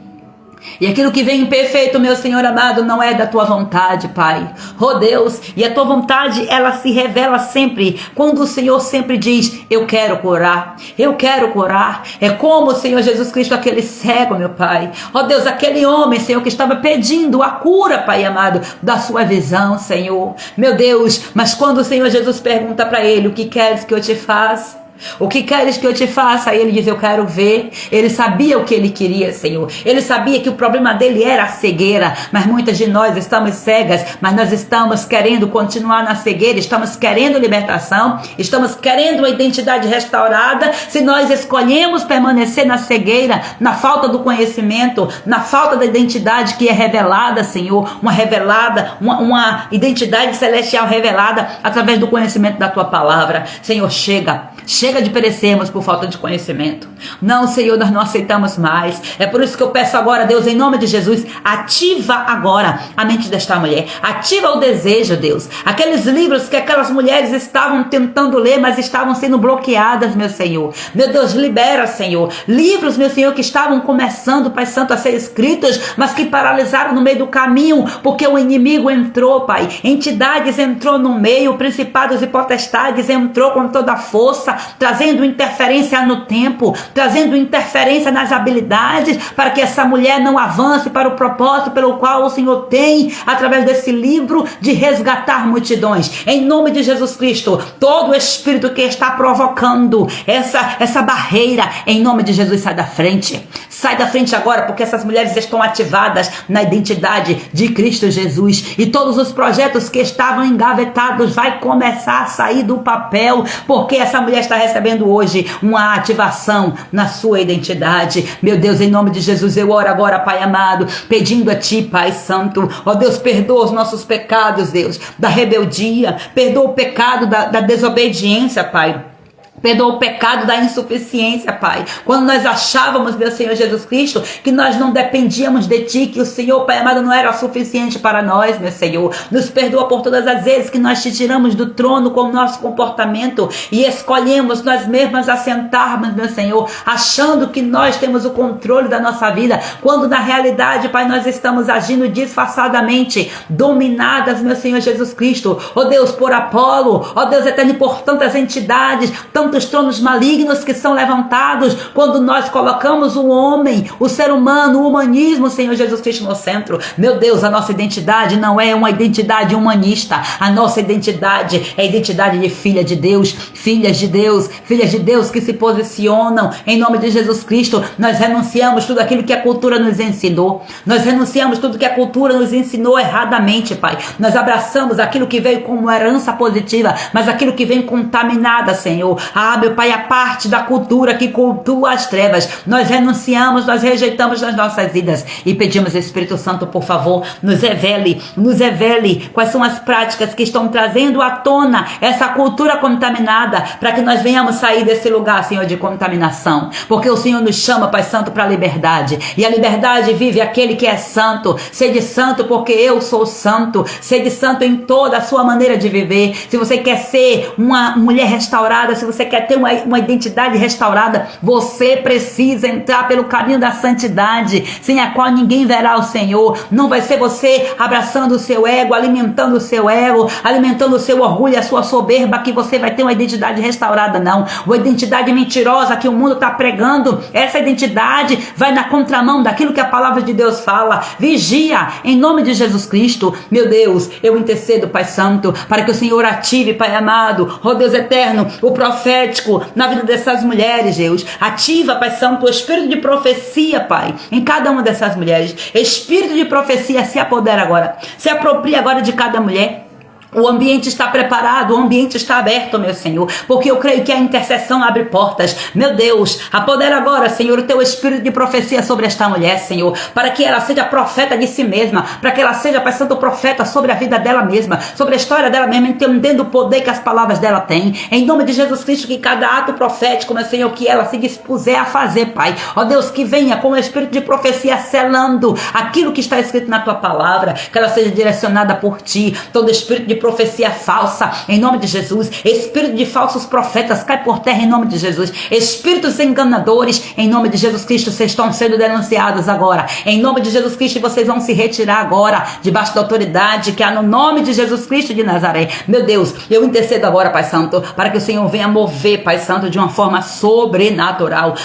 E aquilo que vem imperfeito, meu Senhor amado, não é da tua vontade, Pai. Oh Deus, e a tua vontade, ela se revela sempre quando o Senhor sempre diz: eu quero curar, eu quero curar. É como o Senhor Jesus Cristo, aquele cego, meu Pai. Oh Deus, aquele homem, Senhor, que estava pedindo a cura, Pai amado, da sua visão, Senhor. Meu Deus, mas quando o Senhor Jesus pergunta para ele: o que queres que eu te faça? O que queres que eu te faça? Aí ele diz: eu quero ver. Ele sabia o que ele queria, Senhor. Ele sabia que o problema dele era a cegueira. Mas muitas de nós estamos cegas, mas nós estamos querendo continuar na cegueira. Estamos querendo libertação, estamos querendo uma identidade restaurada. Se nós escolhemos permanecer na cegueira, na falta do conhecimento, na falta da identidade que é revelada, Senhor, uma identidade celestial revelada através do conhecimento da tua palavra. Senhor, chega de perecermos por falta de conhecimento. Não, Senhor, nós não aceitamos mais. É por isso que eu peço agora, Deus, em nome de Jesus, ativa agora a mente desta mulher. Ativa o desejo, Deus. Aqueles livros que aquelas mulheres estavam tentando ler, mas estavam sendo bloqueadas, meu Senhor. Meu Deus, libera, Senhor. Livros, meu Senhor, que estavam começando, Pai Santo, a ser escritos, mas que paralisaram no meio do caminho, porque o inimigo entrou, Pai. Entidades entrou no meio, principados e potestades entrou com toda a força, trazendo interferência no tempo, trazendo interferência nas habilidades, para que essa mulher não avance para o propósito pelo qual o Senhor tem, através desse livro, de resgatar multidões. Em nome de Jesus Cristo, todo espírito que está provocando essa barreira, em nome de Jesus, sai da frente. Sai da frente agora, porque essas mulheres estão ativadas na identidade de Cristo Jesus, e todos os projetos que estavam engavetados vai começar a sair do papel, porque essa mulher está recebendo hoje uma ativação na sua identidade. Meu Deus, em nome de Jesus, eu oro agora, Pai amado, pedindo a ti, Pai Santo, ó Deus, perdoa os nossos pecados, Deus, da rebeldia, perdoa o pecado da desobediência, Pai. Perdoa o pecado da insuficiência, Pai. Quando nós achávamos, meu Senhor Jesus Cristo, que nós não dependíamos de Ti, que o Senhor, Pai amado, não era suficiente para nós, meu Senhor. Nos perdoa por todas as vezes que nós te tiramos do trono com o nosso comportamento e escolhemos nós mesmas assentarmos, meu Senhor, achando que nós temos o controle da nossa vida, quando na realidade, Pai, nós estamos agindo disfarçadamente, dominadas, meu Senhor Jesus Cristo. Ó Deus, por Apolo, ó Deus eterno, por tantas entidades, tantos tronos malignos que são levantados quando nós colocamos o homem, o ser humano, o humanismo, Senhor Jesus Cristo, no centro. Meu Deus, a nossa identidade não é uma identidade humanista. A nossa identidade é a identidade de filha de Deus, filhas de Deus que se posicionam em nome de Jesus Cristo. Nós renunciamos tudo aquilo que a cultura nos ensinou. Nós renunciamos tudo que a cultura nos ensinou erradamente, Pai. Nós abraçamos aquilo que veio como herança positiva, mas aquilo que vem contaminada, Senhor. Ah, meu Pai, a parte da cultura que cultua as trevas, nós renunciamos, nós rejeitamos nas nossas vidas e pedimos, Espírito Santo, por favor, nos revele quais são as práticas que estão trazendo à tona essa cultura contaminada, para que nós venhamos sair desse lugar, Senhor, de contaminação, porque o Senhor nos chama, Pai Santo, para a liberdade, e a liberdade vive aquele que é santo. Sede santo porque eu sou santo. Sede santo em toda a sua maneira de viver. Se você quer ser uma mulher restaurada, se você quer ter uma identidade restaurada, você precisa entrar pelo caminho da santidade, sem a qual ninguém verá o Senhor. Não vai ser você abraçando o seu ego, alimentando o seu ego, alimentando o seu orgulho, a sua soberba, que você vai ter uma identidade restaurada, não. Uma identidade mentirosa que o mundo está pregando, essa identidade vai na contramão daquilo que a palavra de Deus fala. Vigia, em nome de Jesus Cristo. Meu Deus, eu intercedo, Pai Santo, para que o Senhor ative, Pai amado, ó Deus eterno, o profético na vida dessas mulheres, Deus. Ativa, Pai Santo, o espírito de profecia, Pai, em cada uma dessas mulheres. Espírito de profecia, se apodera agora, se apropria agora de cada mulher. O ambiente está preparado, o ambiente está aberto, meu Senhor, porque eu creio que a intercessão abre portas. Meu Deus, apodera agora, Senhor, o teu espírito de profecia sobre esta mulher, Senhor, para que ela seja profeta de si mesma, para que ela seja, Pai Santo, profeta sobre a vida dela mesma, sobre a história dela mesma, entendendo o poder que as palavras dela têm. Em nome de Jesus Cristo, que cada ato profético, meu Senhor, que ela se dispuser a fazer, Pai, ó Deus, que venha com o espírito de profecia selando aquilo que está escrito na tua palavra, que ela seja direcionada por ti. Todo espírito de profecia falsa, em nome de Jesus, espírito de falsos profetas, cai por terra em nome de Jesus. Espíritos enganadores, em nome de Jesus Cristo, vocês estão sendo denunciados agora, em nome de Jesus Cristo, vocês vão se retirar agora, debaixo da autoridade que há no nome de Jesus Cristo de Nazaré. Meu Deus, eu intercedo agora, Pai Santo, para que o Senhor venha mover, Pai Santo, de uma forma sobrenatural,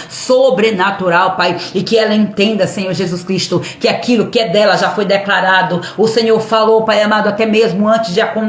Pai, e que ela entenda, Senhor Jesus Cristo, que aquilo que é dela já foi declarado. O Senhor falou, Pai amado, até mesmo antes de acontecer.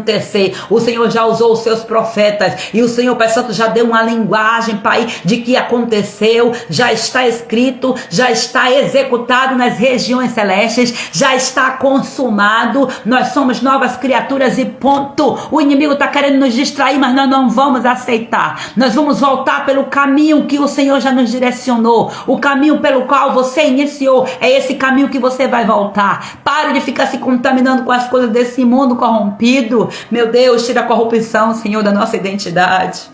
O Senhor já usou os seus profetas, e o Senhor, Pai Santo, já deu uma linguagem, Pai, de que aconteceu, já está escrito, já está executado nas regiões celestes, já está consumado. Nós somos novas criaturas e ponto. O inimigo está querendo nos distrair, mas nós não vamos aceitar. Nós vamos voltar pelo caminho que o Senhor já nos direcionou. O caminho pelo qual você iniciou, é esse caminho que você vai voltar. Pare de ficar se contaminando com as coisas desse mundo corrompido. Meu Deus, tira a corrupção, Senhor, da nossa identidade.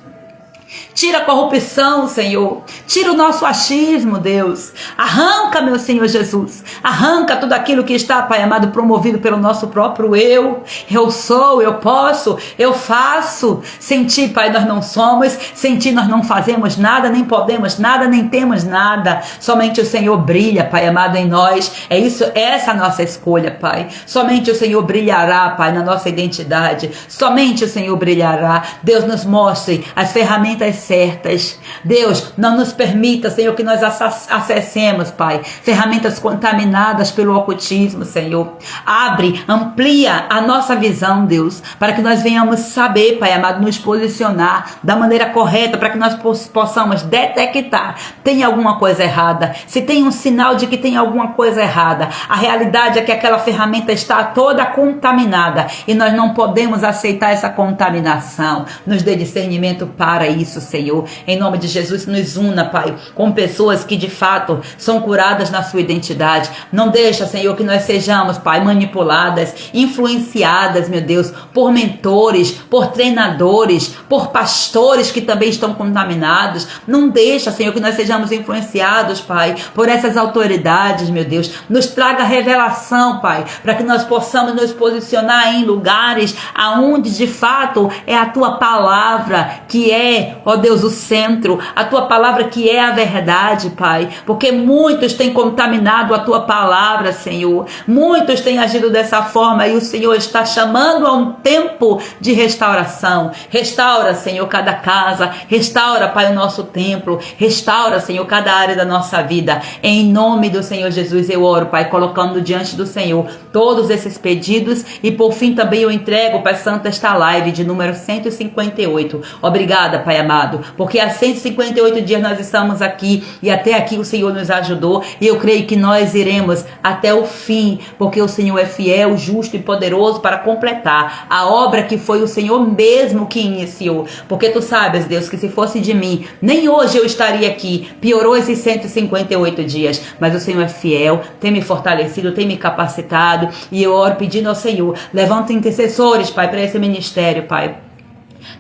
Tira a corrupção, Senhor. Tira o nosso achismo, Deus. Arranca, meu Senhor Jesus. Arranca tudo aquilo que está, Pai amado, promovido pelo nosso próprio eu. Eu sou, eu posso, eu faço. Sem ti, Pai, nós não somos. Sem ti nós não fazemos nada, nem podemos nada, nem temos nada. Somente o Senhor brilha, Pai amado, em nós. É isso, essa é a nossa escolha, Pai. Somente o Senhor brilhará, Pai, na nossa identidade. Somente o Senhor brilhará. Deus, nos mostre as ferramentas certas. Deus, não nos permita, Senhor, que nós acessemos, Pai, ferramentas contaminadas pelo ocultismo, Senhor. Abre, amplia a nossa visão, Deus, para que nós venhamos saber, Pai amado, nos posicionar da maneira correta, para que nós possamos detectar tem alguma coisa errada. Se tem um sinal de que tem alguma coisa errada, a realidade é que aquela ferramenta está toda contaminada e nós não podemos aceitar essa contaminação. Nos dê discernimento para isso, Senhor. Em nome de Jesus, nos una, Pai, com pessoas que de fato são curadas na sua identidade. Não deixa, Senhor, que nós sejamos, Pai, manipuladas, influenciadas, meu Deus, por mentores, por treinadores, por pastores que também estão contaminados. Não deixa, Senhor, que nós sejamos influenciados, Pai, por essas autoridades, meu Deus. Nos traga revelação, Pai, para que nós possamos nos posicionar em lugares aonde de fato é a tua palavra que é, ó Deus, o centro, a tua palavra que é a verdade, Pai, porque muitos têm contaminado a tua palavra, Senhor. Muitos têm agido dessa forma e o Senhor está chamando a um tempo de restauração. Restaura, Senhor, cada casa, restaura, Pai, o nosso templo, restaura, Senhor, cada área da nossa vida. Em nome do Senhor Jesus eu oro, Pai, colocando diante do Senhor todos esses pedidos e por fim também eu entrego, Pai Santo, esta live de número 158. Obrigada, Pai amado, porque há 158 dias nós estamos aqui e até aqui o Senhor nos ajudou e eu creio que nós iremos até o fim, porque o Senhor é fiel, justo e poderoso para completar a obra que foi o Senhor mesmo que iniciou, porque tu sabes, Deus, que se fosse de mim, nem hoje eu estaria aqui. Piorou esses 158 dias, mas o Senhor é fiel, tem me fortalecido, tem me capacitado e eu oro pedindo ao Senhor, levanta intercessores, Pai, para esse ministério, Pai.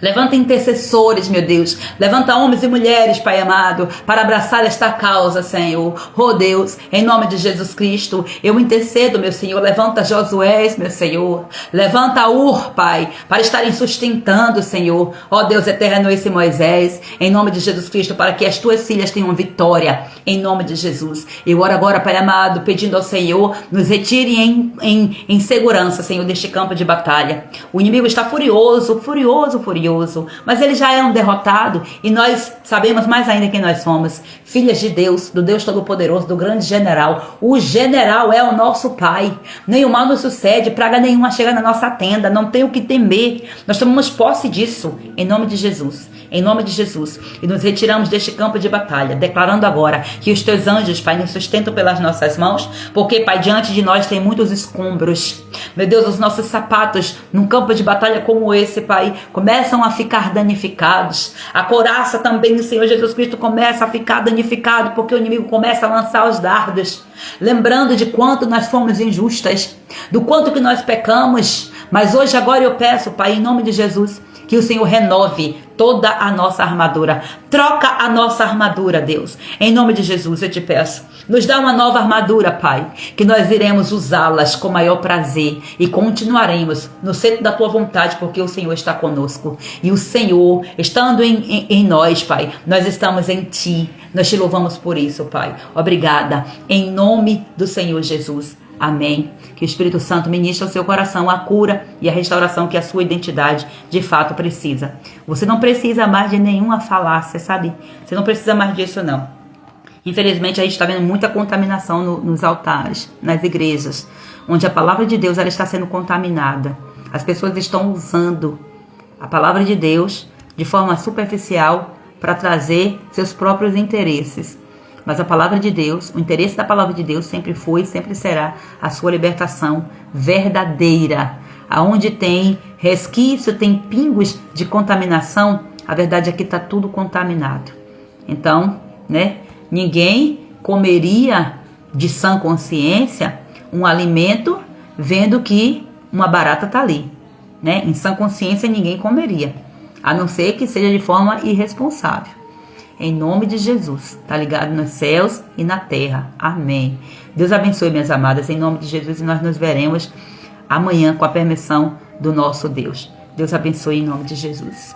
Levanta intercessores, meu Deus. Levanta homens e mulheres, Pai amado, para abraçar esta causa, Senhor. Oh Deus, em nome de Jesus Cristo, eu intercedo, meu Senhor. Levanta Josué, meu Senhor. Levanta Ur, Pai, para estarem sustentando, Senhor. Oh Deus eterno, esse Moisés, em nome de Jesus Cristo, para que as tuas filhas tenham vitória, em nome de Jesus. Eu oro agora, Pai amado, pedindo ao Senhor, nos retire em segurança, Senhor, deste campo de batalha. O inimigo está furioso, mas ele já é um derrotado e nós sabemos mais ainda quem nós somos, filhas de Deus, do Deus Todo-Poderoso, do grande general. O general é o nosso Pai. Nenhum mal nos sucede, praga nenhuma chega na nossa tenda, não tem o que temer. Nós tomamos posse disso, em nome de Jesus. Em nome de Jesus. E nos retiramos deste campo de batalha, declarando agora que os teus anjos, Pai, nos sustentam pelas nossas mãos, porque, Pai, diante de nós tem muitos escombros. Meu Deus, os nossos sapatos num campo de batalha como esse, Pai, começam a ficar danificados. A couraça também do Senhor Jesus Cristo começa a ficar danificado, porque o inimigo começa a lançar os dardos, lembrando de quanto nós fomos injustas, do quanto que nós pecamos. Mas hoje, agora eu peço, Pai, em nome de Jesus, que o Senhor renove toda a nossa armadura. Troca a nossa armadura, Deus. Em nome de Jesus, eu te peço. Nos dá uma nova armadura, Pai, que nós iremos usá-las com maior prazer e continuaremos no centro da tua vontade, porque o Senhor está conosco. E o Senhor, estando em nós, Pai, nós estamos em ti. Nós te louvamos por isso, Pai. Obrigada. Em nome do Senhor Jesus. Amém. Que o Espírito Santo ministre ao seu coração a cura e a restauração que a sua identidade de fato precisa. Você não precisa mais de nenhuma falácia, sabe? Você não precisa mais disso, não. Infelizmente, a gente está vendo muita contaminação nos altares, nas igrejas, onde a palavra de Deus ela está sendo contaminada. As pessoas estão usando a palavra de Deus de forma superficial para trazer seus próprios interesses. Mas a palavra de Deus, o interesse da palavra de Deus sempre foi e sempre será a sua libertação verdadeira. Aonde tem resquício, tem pingos de contaminação, a verdade é que está tudo contaminado. Então, ninguém comeria de sã consciência um alimento vendo que uma barata está ali. Em sã consciência ninguém comeria, a não ser que seja de forma irresponsável. Em nome de Jesus, tá ligado nos céus e na terra. Amém. Deus abençoe, minhas amadas, em nome de Jesus, e nós nos veremos amanhã com a permissão do nosso Deus. Deus abençoe em nome de Jesus.